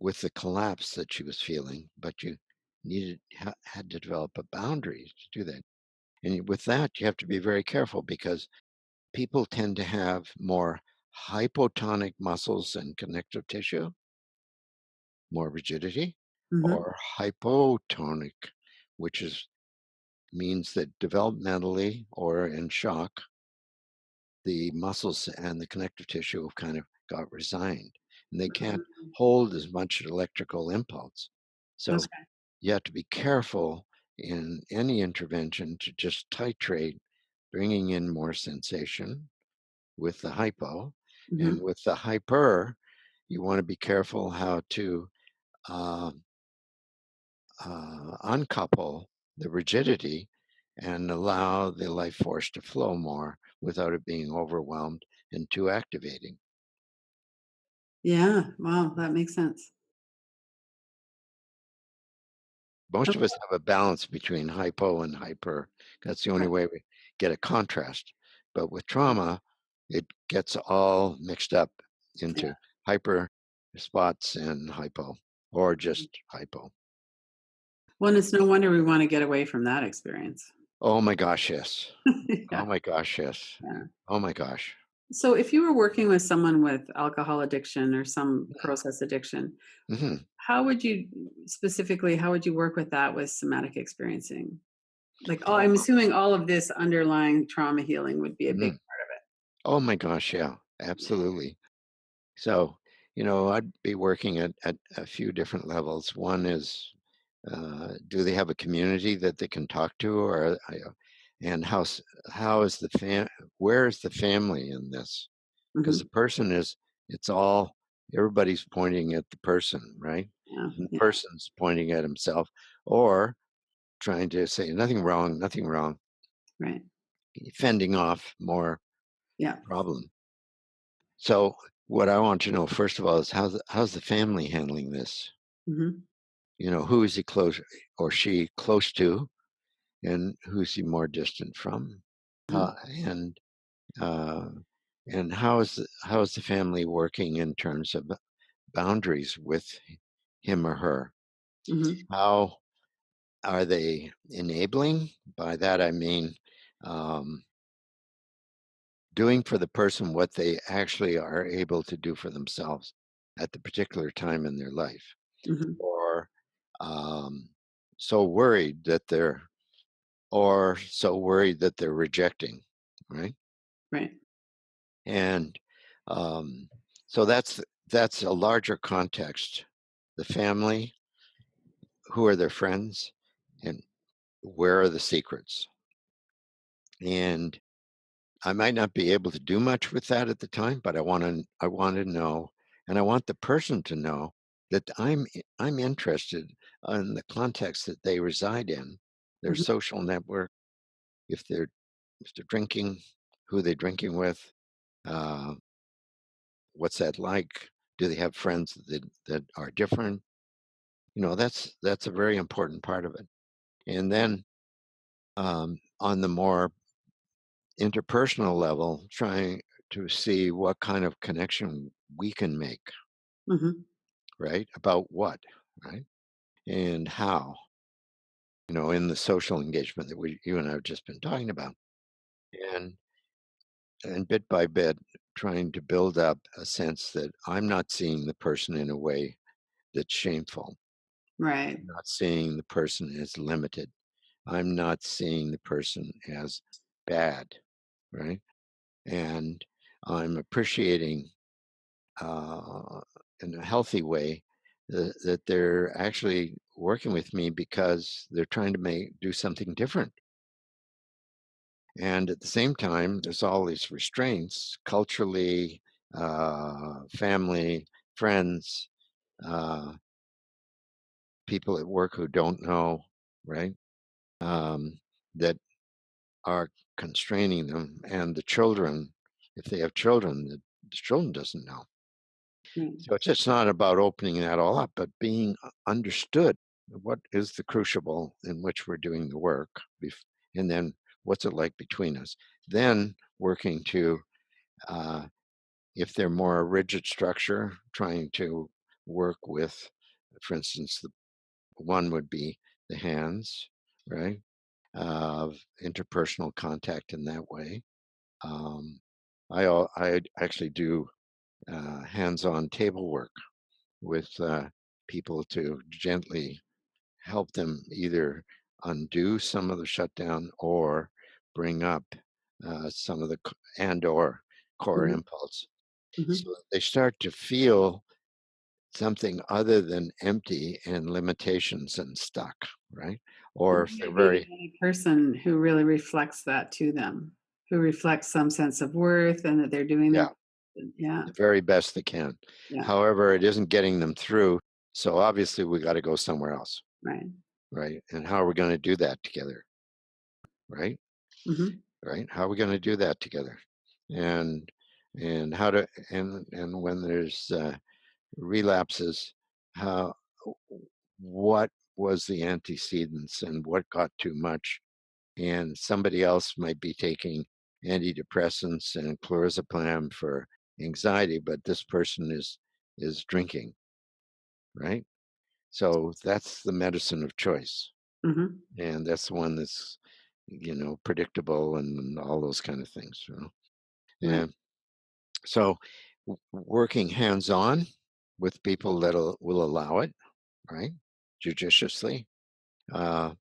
with the collapse that she was feeling, but you had to develop a boundary to do that. And with that, you have to be very careful because people tend to have more hypotonic muscles and connective tissue, more rigidity, Mm-hmm. or hypotonic, which is means that developmentally or in shock, the muscles and the connective tissue have kind of got resigned and they can't hold as much electrical impulse. So Okay. you have to be careful in any intervention to just titrate, bringing in more sensation with the hypo. And Mm-hmm. with the hyper, you want to be careful how to uh, uncouple the rigidity and allow the life force to flow more without it being overwhelmed and too activating. Yeah. Wow. That makes sense. Most of Okay. us have a balance between hypo and hyper. That's the only way we get a contrast. But with trauma, it gets all mixed up Yeah. into hyper spots and hypo, or just hypo. Well, it's no wonder we want to get away from that experience. Oh my gosh, yes. Oh Yeah. my gosh, yes. Yeah. Oh my gosh. So, if you were working with someone with alcohol addiction or some process addiction, Hmm. how would you specifically, how would you work with that with somatic experiencing? Like, oh, Oh, I'm assuming all of this underlying trauma healing would be a big mhm. Oh my gosh, yeah, absolutely. So, I'd be working at a few different levels. One is, do they have a community that they can talk to, and how is where is the family in this? Because the Mhm. person is, it's all, everybody's pointing at the person, right? Yeah, And the yeah, person's pointing at himself, or trying to say nothing wrong, right. fending off more Yeah. problem. So what I want to know, first of all, is how's the family handling this? Mhm, Who is he close or she close to, and who's he more distant from? mhm, Uh, and uh, and how is the family working in terms of boundaries with him or her? mhm, How are they enabling? By that I mean um, doing for the person what they actually are able to do for themselves at the particular time in their life, mhm, or um, so worried that they're rejecting, right? right. And um, so that's a larger context. The family, who are their friends, and where are the secrets? And I might not be able to do much with that at the time, but I want to know, and I want the person to know that I'm interested in the context that they reside in, their Mhm, social network, if they're drinking, who they're drinking with, uh, what's that like? Do they have friends that are different? That's a very important part of it. And then on the more interpersonal level, trying to see what kind of connection we can make, mhm, right? About what, right? And how, in the social engagement that you and I have just been talking about. And and bit by bit, trying to build up a sense that I'm not seeing the person in a way that's shameful. right. I'm not seeing the person as limited. I'm not seeing the person as bad, right? And I'm appreciating uh, in a healthy way that they're actually working with me because they're trying to do something different. And at the same time, there's all these restraints culturally, family, friends, uh, people at work who don't know, right? Um, that are constraining them, and the children, if they have children, the children doesn't know. Right. So it's just not about opening that all up, but being understood. What is the crucible in which we're doing the work, and then what's it like between us? Then working to, uh, if they're more rigid structure, trying to work with. For instance, the one would be the hands, right? Of interpersonal contact in that way. Um, I actually do hands-on table work with people to gently help them either undo some of the shutdown or bring up some of the and or core Mhm. impulse. Mhm. So that they start to feel something other than empty and limitations and stuck, right? And Or who if they're might be very, the only person who really reflects that to them, who reflects some sense of worth and that they're doing their yeah, yeah, the very best they can. yeah, However, it isn't getting them through. So obviously we got to go somewhere else, right. right? And how are we going to do that together, right? Mhm. Right? How are we going to do that together? And how to and when there's relapses, how what was the antecedents and what got too much? And somebody else might be taking antidepressants and clonazepam for anxiety, but this person is drinking, right? So that's the medicine of choice, Mhm. and that's the one that's predictable and all those kind of things. Right. And so working hands-on with people that will allow it, right, judiciously. Uh,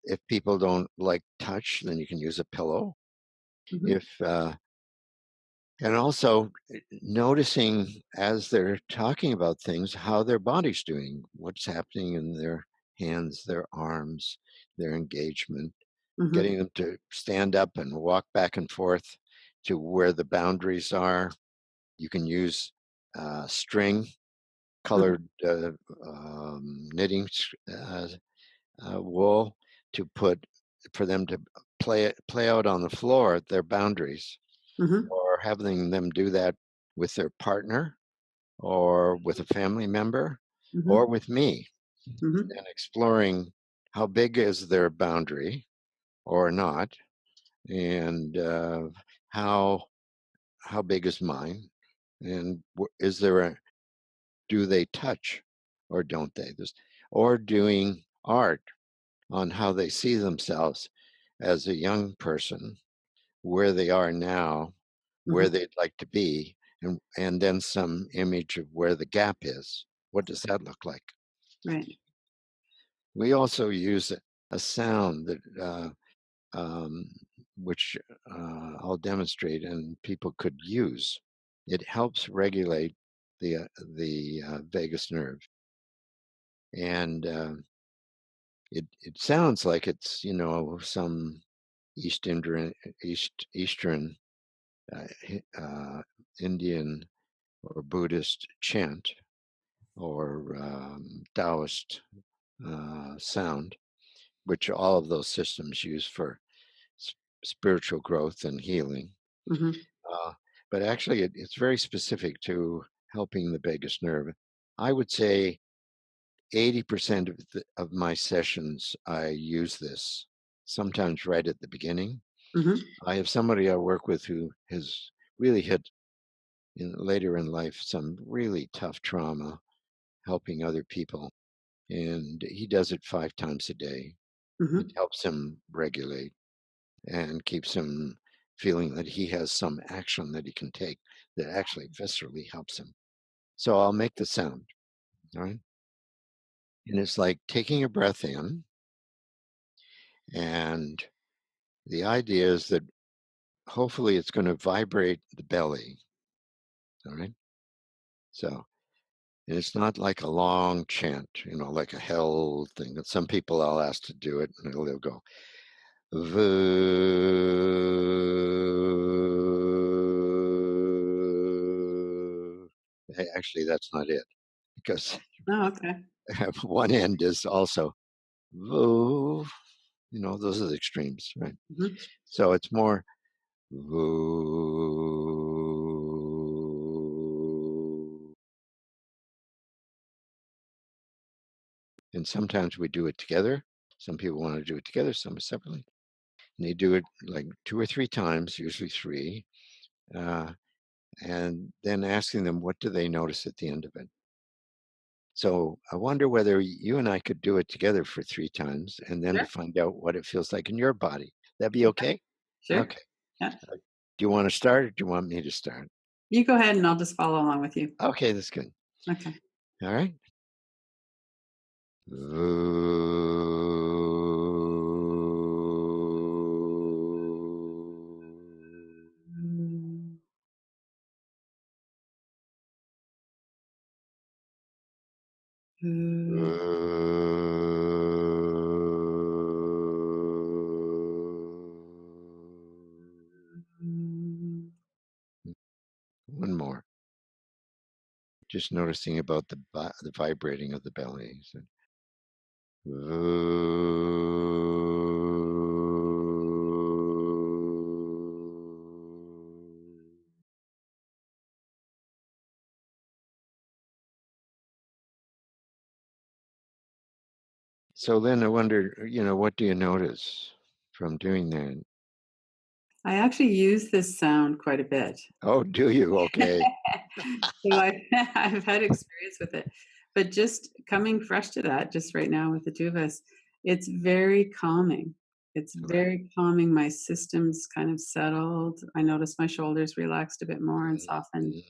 if people don't like touch, then you can use a pillow. Mhm. If And also noticing as they're talking about things, how their body's doing, what's happening in their hands, their arms, their engagement, Mhm. getting them to stand up and walk back and forth to where the boundaries are. You can use string, Mhm. colored knitting wool to put for them to play out on the floor their boundaries, Mhm. or having them do that with their partner or with a family member or Mhm. with me, Mhm. and exploring how big is their boundary or not, and how big is mine, and is there a do they touch or don't they? Or doing art on how they see themselves as a young person, where they are now, where Mhm. they'd like to be, and then some image of where the gap is. What does that look like? Right. We also use a sound that um, which I'll demonstrate, and people could use. It helps regulate the vagus nerve, and it sounds like it's some Eastern Indian or Buddhist chant or Taoist sound, which all of those systems use for spiritual growth and healing. Mhm. Uh, but actually, it's very specific to helping the vagus nerve. I would say 80% of my sessions, I use this, sometimes right at the beginning. Mhm. I have somebody I work with who has really hit later in life some really tough trauma helping other people. And he does it 5 times a day. It Mhm. helps him regulate and keeps him feeling that he has some action that he can take that actually viscerally helps him. So I'll make the sound, all right? And it's like taking a breath in. And the idea is that hopefully it's going to vibrate the belly, all right? So, and it's not like a long chant, like a hell thing that some people I'll ask to do it and they'll go, "Voo." Actually, that's not it, because Oh, okay. one end is also "voo." Those are the extremes, right? Mhm. So it's more "voo." And sometimes we do it together. Some people want to do it together, some separately. And they do it like 2 or 3 times, usually three. Uh, and then asking them what do they notice at the end of it. So I wonder whether you and I could do it together for 3 times and then to Sure. find out what it feels like in your body. That'd be Okay. okay? Sure. Okay. Yeah. Do you want to start or do you want me to start? You go ahead and I'll just follow along with you. Okay, that's good. Okay. All right. Mm, mm, mm. One more. Just noticing about the vibrating of the belly. So, so then I wonder, what do you notice from doing that? I actually use this sound quite a bit. Oh, do you? Okay. So I've had experience with it. But just coming fresh to that, just right now with the two of us, it's very calming. It's Right. very calming. My system's kind of settled. I notice my shoulders relaxed a bit more and softened. Mhm,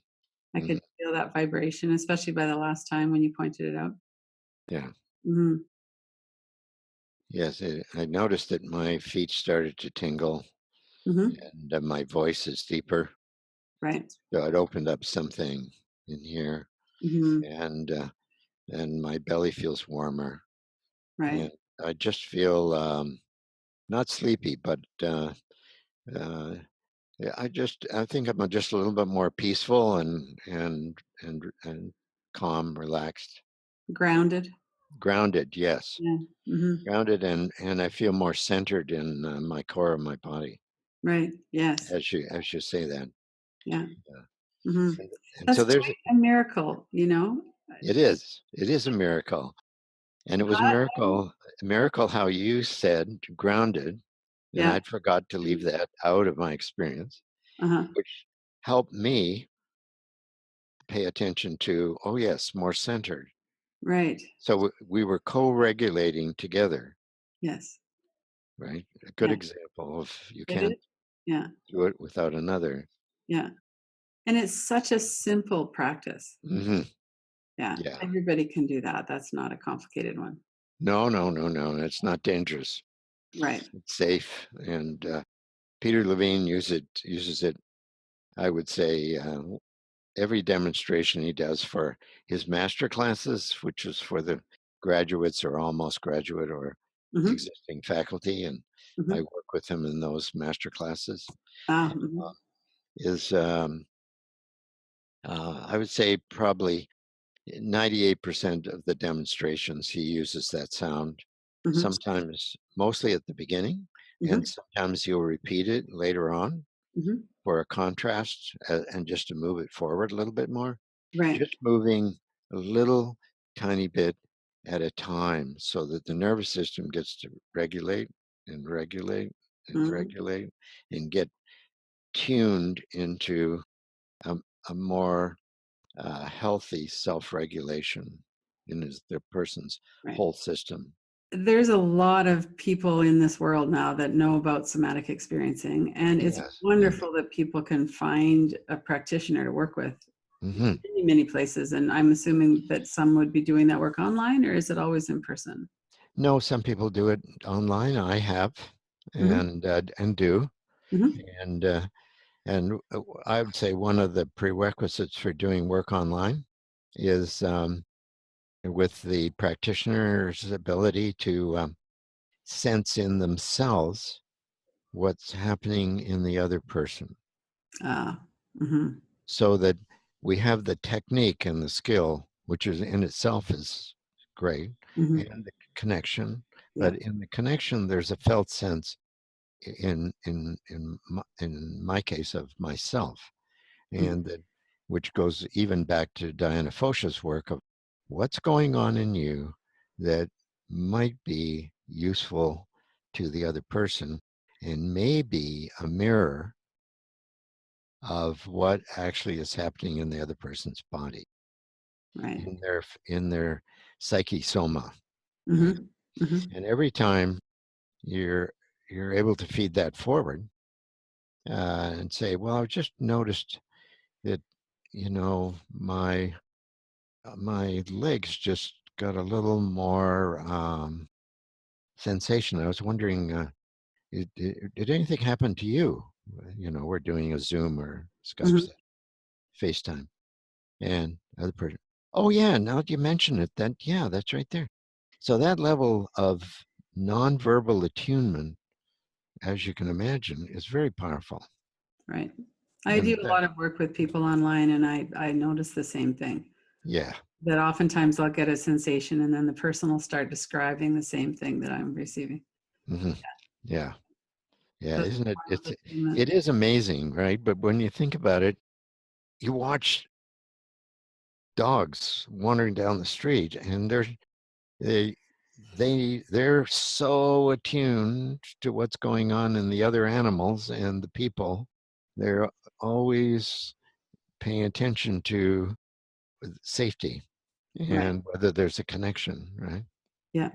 I mhm. could feel that vibration, especially by the last time when you pointed it out. Yeah. Mhm, Yes. I noticed that my feet started to tingle mhm, and my voice is deeper. right, So it opened up something in here, mhm, and my belly feels warmer, right. and I just feel not sleepy, but uh, yeah, I think I'm just a little bit more peaceful and calm, relaxed, Grounded. grounded. Yes, Yeah, mhm, grounded, and I feel more centered in my core of my body right, yes, as you say that. yeah, Yeah. mhm. And That's so there's quite a miracle, you know? it is a miracle. And it was How a miracle how you said grounded, and yeah, I'd forgot to leave that out of my experience, uh-huh, which helped me pay attention to, oh yes, more centered. right, So we were co-regulating together, yes, right? A good yeah, example of you it is, can't yeah, do it without another. yeah, and it's such a simple practice. Hmm. Yeah, Yeah. everybody can do that, that's not a complicated one. No, no, no, no. It's not dangerous. Right, It's safe. And Peter Levine uses it, I would say, every demonstration he does for his master classes, which is for the graduates or almost graduate or mhm, existing faculty, and I mhm, work with him in those master classes, mhm, is I would say probably 98% of the demonstrations he uses that sound, mhm, sometimes mostly at the beginning, and mhm, sometimes he'll repeat it later on mhm, for a contrast and just to move it forward a little bit more. right, Just moving a little tiny bit at a time so that the nervous system gets to regulate and regulate and mhm, regulate and get tuned into a, a more healthy self-regulation in the person's right. whole system. There's a lot of people in this world now that know about somatic experiencing, and it's Yes. And wonderful that people can find a practitioner to work with mhm. many, many places, and I'm assuming that some would be doing that work online, or is it always in person? No, some people do it online. I have Mhm, and do. mhm, And I would say one of the prerequisites for doing work online is with the practitioner's ability to sense in themselves what's happening in the other person ah, mhm, so that we have the technique and the skill, which is in itself is great, mhm, and the connection. yeah, But in the connection, there's a felt sense in my case of myself, mhm, and that which goes even back to Diana Fosha's work of what's going on in you that might be useful to the other person and may be a mirror of what actually is happening in the other person's body. Right. in their psyche soma, right? Mm-hmm. Mm-hmm. And every time you're you're able to feed that forward and say, well, I've just noticed that, you know, my legs just got a little more sensation. I was wondering, did anything happen to you? You know, we're doing a Zoom or Skype Mm-hmm. set, FaceTime, and other person. Oh yeah, now that you mention it, that yeah, that's right there. So that level of nonverbal attunement, as you can imagine, is very powerful. Right. I do And a lot of work with people online, and I notice the same thing. yeah, That oftentimes I'll get a sensation, and then the person will start describing the same thing that I'm receiving. hmm yeah, yeah, So it's isn't it? a form of attunement. It is amazing, right? But when you think about it, you watch dogs wandering down the street, and they they're so attuned to what's going on in the other animals and the people. They're always paying attention to safety Right. and whether there's a connection, right? Yeah.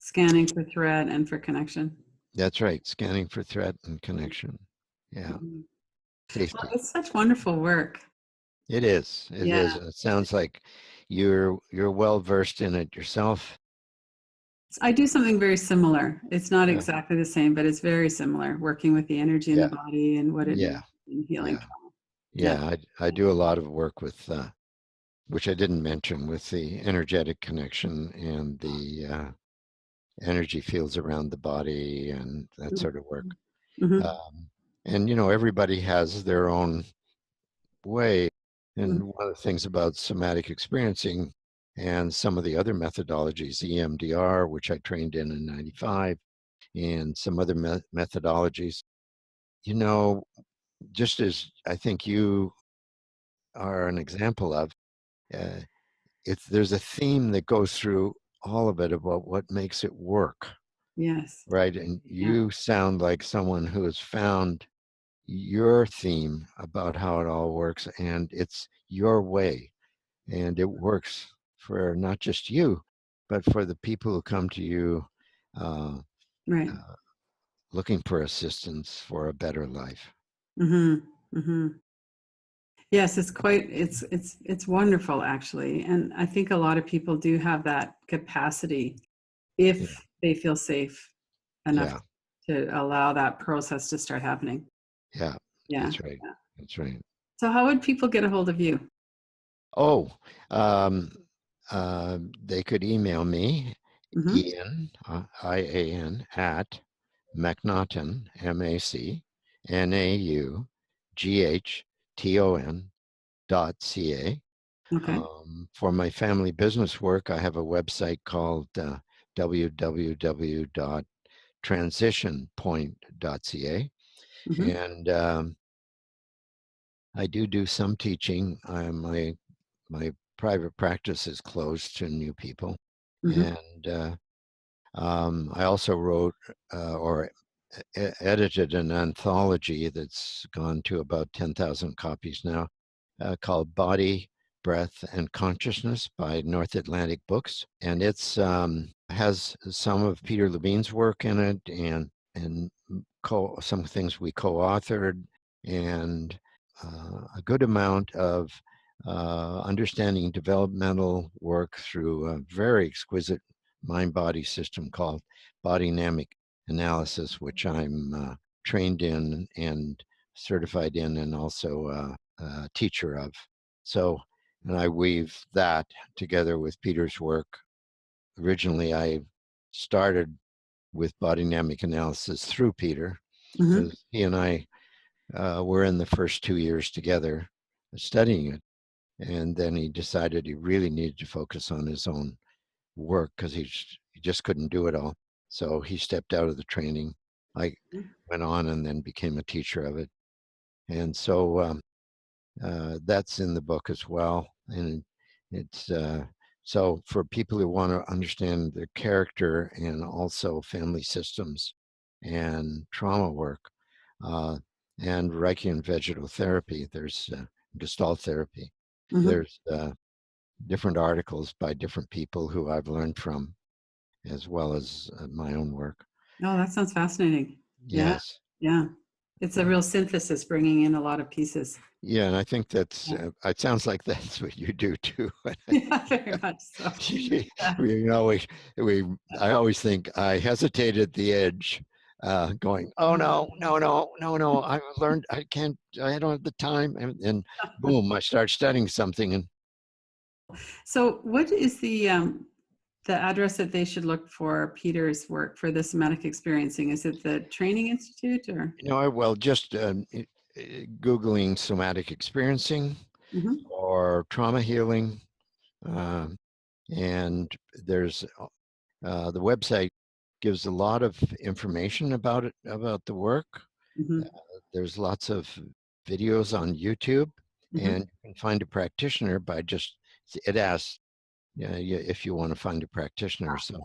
Scanning for threat and for connection. That's right. Scanning for threat and connection. Yeah. Mhm. Well, Safety. it's such wonderful work. It is. It Yeah. is. And it sounds like you're well versed in it yourself. I do something very similar. It's not Yeah. exactly the same, but it's very similar, working with the energy in the Yeah. body and what it Yeah. means in healing Yeah. trauma. Yeah. Yeah. I do a lot of work with which I didn't mention, with the energetic connection and the energy fields around the body and that sort of work. Mm-hmm. Um, and you know, everybody has their own way. Mm-hmm. And one of the things about somatic experiencing and some of the other methodologies, EMDR, which I trained in '95, and some other methodologies, you know, just as I think you are an example of, uh, there's a theme that goes through all of it about what makes it work, Yes. right? And Yeah. you sound like someone who has found your theme about how it all works, and it's your way, and it works for not just you, but for the people who come to you uh, Right. uh, looking for assistance for a better life. Mm-hmm. Mm-hmm. Yes, it's wonderful actually. And I think a lot of people do have that capacity Yeah, if they feel safe enough yeah, to allow that process to start happening. yeah. Yeah. That's right. Yeah. That's right. So how would people get a hold of you? Oh, um, they could email me, Mm-hmm. Ian, IAN, at MacNaughton, MacNaughton .ca. Okay. For my family business work, I have a website called www.transitionpoint.ca. Mm-hmm. And I do some teaching. My private practice is closed to new people. Mm-hmm. And I also wrote or edited an anthology that's gone to about 10,000 copies now, called Body, Breath, and Consciousness by North Atlantic Books. And it's has some of Peter Levine's work in it, and some things we co-authored, and a good amount of understanding developmental work through a very exquisite mind-body system called body dynamic analysis, which I'm trained in and certified in, and also a teacher of. So, and I weave that together with Peter's work. Originally, I started with body dynamic analysis through Peter, Mm-hmm. because he and I were in the first 2 years together studying it. And then he decided he really needed to focus on his own work because he just couldn't do it all. So he stepped out of the training. I went on and then became a teacher of it. And so that's in the book as well. And it's so for people who want to understand their character and also family systems and trauma work, uh, and Reiki and vegetal therapy, there's Gestalt therapy. Mm-hmm. There's different articles by different people who I've learned from, as well as my own work. Oh, that sounds fascinating. Yeah, Yes. yeah. It's a real synthesis, bringing in a lot of pieces. Yeah, and I think that's, Yeah, it sounds like that's what you do too. yeah, very much so. Yeah. You know, I always think I hesitate at the edge, going, oh no, no, no, no, no, I learned, I don't have the time. And boom, I start studying something and So, what is the address that they should look for Peter's work for the somatic experiencing? Is it the Training Institute or? well, just Googling somatic experiencing Mhm, or trauma healing. Um, and there's the website gives a lot of information about it, about the work. mhm, There's lots of videos on YouTube, mhm. and you can find a practitioner by just, it asks, if you want to find a practitioner. So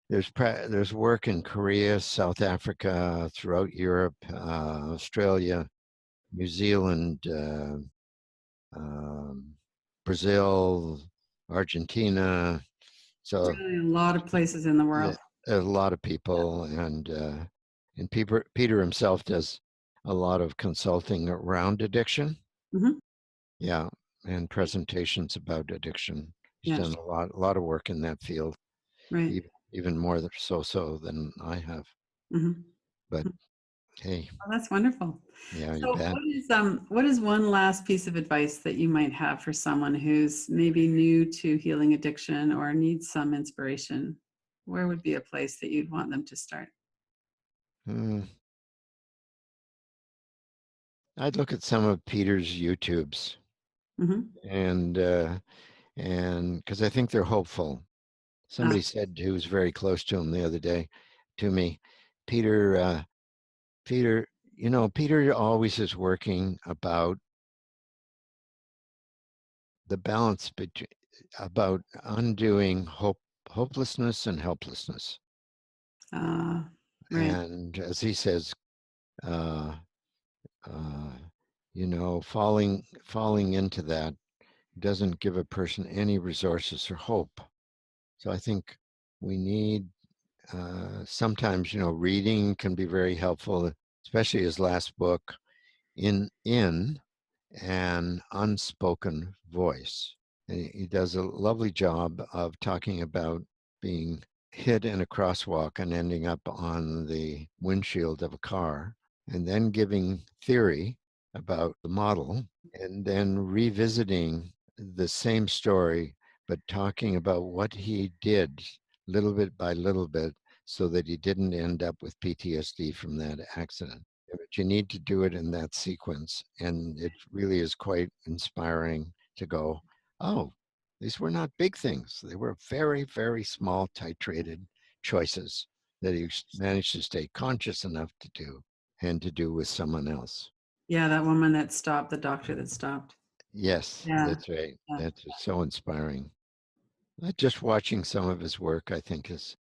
there's work in Korea, South Africa, throughout Europe, Australia, New Zealand, um, Brazil, Argentina. So Really, a lot of places in the yeah, world. a lot of people, and Peter himself does a lot of consulting around addiction. Mhm. Yeah, and presentations about addiction. He's Yes, done a lot of work in that field, right. even more so than I have. Mhm. But hey, Oh, that's wonderful. yeah, you So bet. what is one last piece of advice that you might have for someone who's maybe new to healing addiction or needs some inspiration? Where would be a place that you'd want them to start? Hmm. I'd look at some of Peter's YouTubes Mhm. and because I think they're hopeful. Ah, Somebody said who was very close to him the other day to me, Peter, Peter, Peter always is working about the balance between about undoing hopelessness and helplessness. ah, right. And as he says, uh, uh, falling into that doesn't give a person any resources or hope. So I think we need sometimes, reading can be very helpful, especially his last book, in an unspoken voice. And he does a lovely job of talking about being hit in a crosswalk and ending up on the windshield of a car, and then giving theory about the model, and then revisiting the same story, but talking about what he did little bit by little bit so that he didn't end up with PTSD from that accident. But you need to do it in that sequence. And it really is quite inspiring to go, oh, these were not big things. They were very, very small, titrated choices that he managed to stay conscious enough to do and to do with someone else. Yeah, that woman that stopped, the doctor that stopped. Yes, Yeah, that's right. yeah. That's so inspiring. Just watching some of his work, I think, is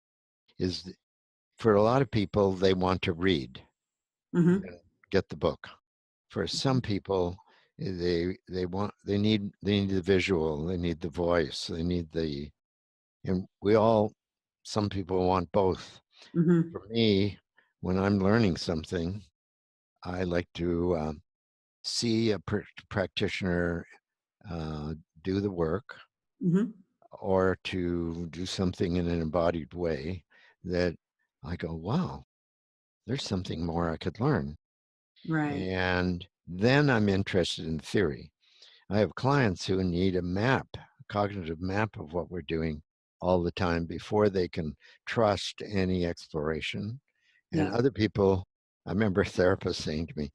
for a lot of people, they want to read Mhm. and get the book. For some people, they need the visual, they need the voice, they need the, and some people want both. Mhm. For me, when I'm learning something, I like to see a practitioner uh, do the work, Mhm. or to do something in an embodied way that I go, wow, there's something more I could learn. Right. And then I'm interested in theory. I have clients who need a map, a cognitive map of what we're doing all the time before they can trust any exploration. And Yeah. other people, I remember a therapist saying to me,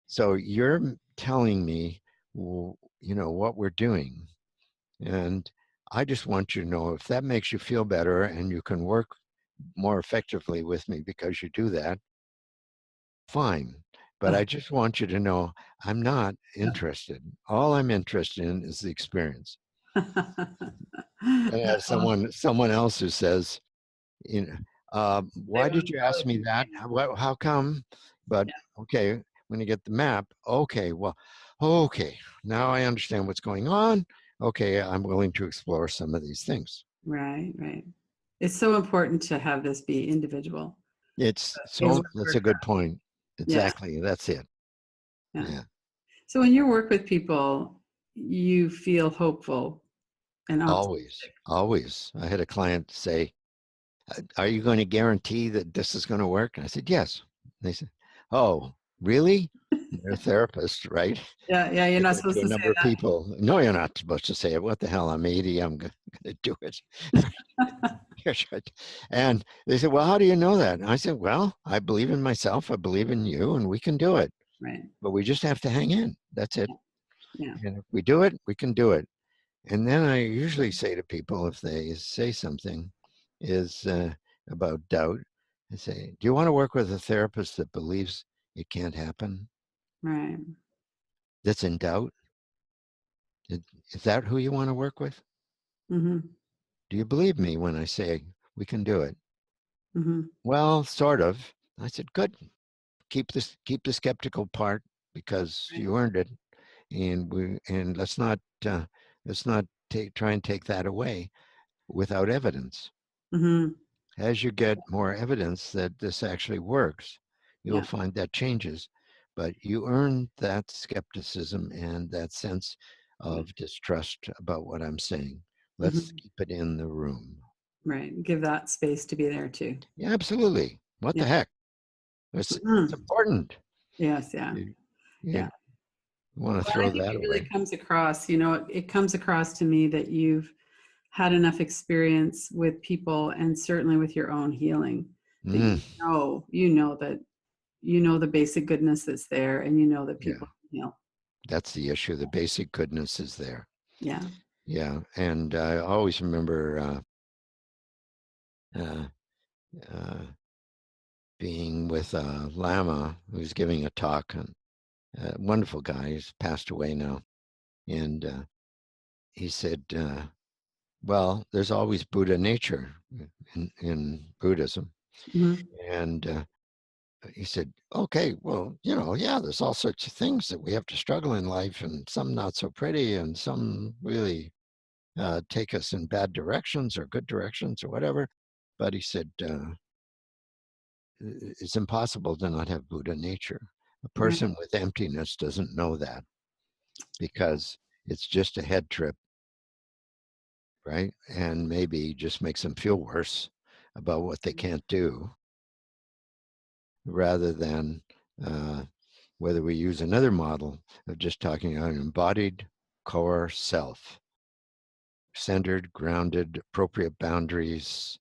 so you're telling me, what we're doing. And I just want you to know if that makes you feel better and you can work more effectively with me because you do that, fine. But I just want you to know I'm not interested. All I'm interested in is the experience. And That's as someone else who says, they why did want you ask me both. that? How come? But Yeah. okay, when you get the map, okay, well, okay, now I understand what's going on. okay, I'm willing to explore some of these things. Right, right. It's so important to have this be individual. Is what That's we're a good found. point. Yeah, Exactly. That's it. yeah. Yeah. So when you work with people, you feel hopeful and Always, optimistic. always. I had a client say, are you going to guarantee that this is going to work? And I said, yes. They said, oh, really? They're a therapist, right? Yeah, yeah. You're They not go to supposed a to say number of people. No, you're not supposed to say it. What the hell? I'm 80. I'm going to do it. that. Yes, right. And they said, well, how do you know that? And I said, well, I believe in myself. I believe in you, and we can do it. Right. But we just have to hang in. That's it. Yeah. And if we do it, we can do it. And then I usually say to people, if they say something is about doubt, I say, do you want to work with a therapist that believes it can't happen, Right. that's in doubt? Is that who you want to work with? Mm-hmm. Do you believe me when I say we can do it? Mm-hmm. Well, sort of. I said, good. Keep the skeptical part because Right. you earned it, and let's not try and take that away without evidence. Mm-hmm. As you get more evidence that this actually works, you'll Yeah. find that changes. But you earn that skepticism and that sense Right. of distrust about what I'm saying. Let's Mm-hmm. keep it in the room. Right. Give that space to be there too. Yeah, absolutely. What Yeah. the heck? It's Mm-hmm. important. Yes. Yeah. You, Yeah. you want to Well, I throw think that it really away. comes across, it comes across to me that you've had enough experience with people and certainly with your own healing that Mm, that the basic goodness that's there and that yeah, people can heal. that's the issue. The basic goodness is there. Yeah. Yeah, and I always remember uh, uh, being with a lama who was giving a talk, and a wonderful guy. He's passed away now, and he said, "Well, there's always Buddha nature in Buddhism," Hmm. and he said, "Okay, well, yeah, there's all sorts of things that we have to struggle in life, and some not so pretty, and some really take us in bad directions or good directions or whatever." But he said, it's impossible to not have Buddha nature. A Right. person with emptiness doesn't know that because it's just a head trip, right? And maybe just makes them feel worse about what they can't do rather than uh, whether we use another model of just talking about an embodied core self, centered, grounded, appropriate boundaries,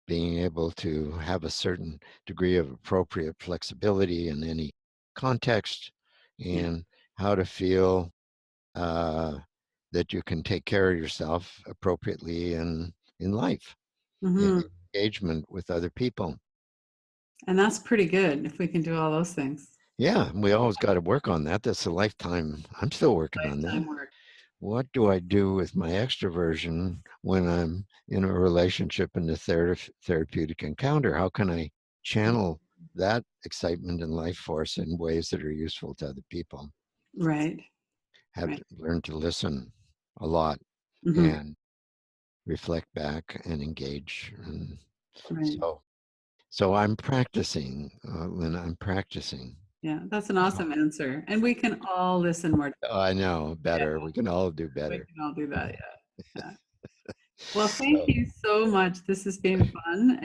being able to have a certain degree of appropriate flexibility in any context, Yeah. and how to feel uh, that you can take care of yourself appropriately in life, in Hmm. engagement with other people. And that's pretty good if we can do all those things. Yeah, we always got to work on that. That's a lifetime. I'm still working on that. Lifetime work. What do I do with my extroversion when I'm in a relationship in the therapeutic encounter? How can I channel that excitement and life force in ways that are useful to other people? Right. Have Right. to learn to listen a lot Hmm. and reflect back and engage. And Right. so, so I'm practicing, Lynn, I'm practicing. Yeah. That's an So awesome answer. And we can all listen more. I know Yeah. better. We can all do We better. can all do that. Yeah. Yeah. Well, thank So, you so much. This has been fun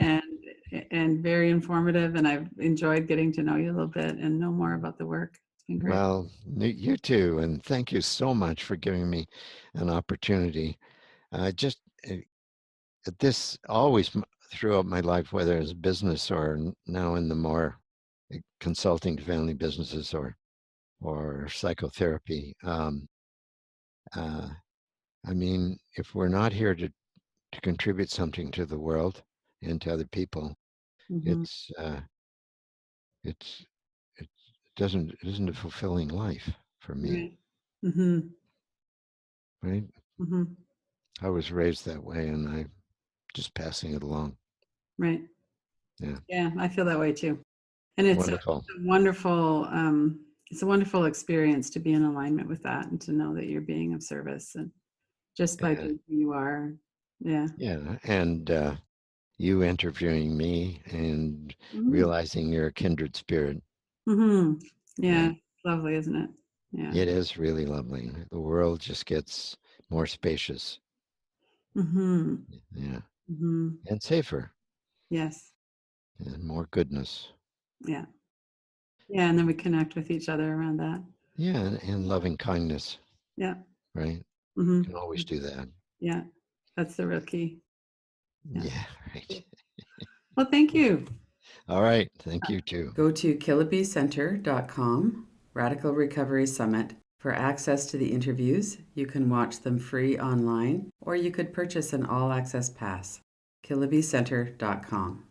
and very informative, and I've enjoyed getting to know you a little bit and know more about the work. It's been great. well, you too. And thank you so much for giving me an opportunity. Just this always throughout my life, whether it's business or now in the more consulting to family businesses or psychotherapy. Uh, I mean, if we're not here to contribute something to the world and to other people, Hmm. it's it's it it isn't a fulfilling life for me, Right. Hmm. right? Hmm. I was raised that way, and I just passing it along. Right. Yeah, Yeah, I feel that way too. And wonderful. it's a wonderful experience to be in alignment with that and to know that you're being of service. And just by And being who you are. Yeah. yeah, and you interviewing me and Mm-hmm. realizing you're a kindred spirit. Mm-hmm. Yeah. Right? Lovely, isn't it? Yeah. It is really lovely. The world just gets more spacious. Mm-hmm. Yeah. Mm-hmm. And safer Yes. and more goodness. Yeah. Yeah. And then we connect with each other around that. Yeah, and loving kindness, Yeah. right? Can Mm-hmm. always do that. Yeah. That's the real key. Yeah. Yeah, right. Well, thank you. All right. Thank you too. Go to kilobicenter.com, Radical Recovery Summit, for access to the interviews. You can watch them free online, or you could purchase an all-access pass. kilobicenter.com.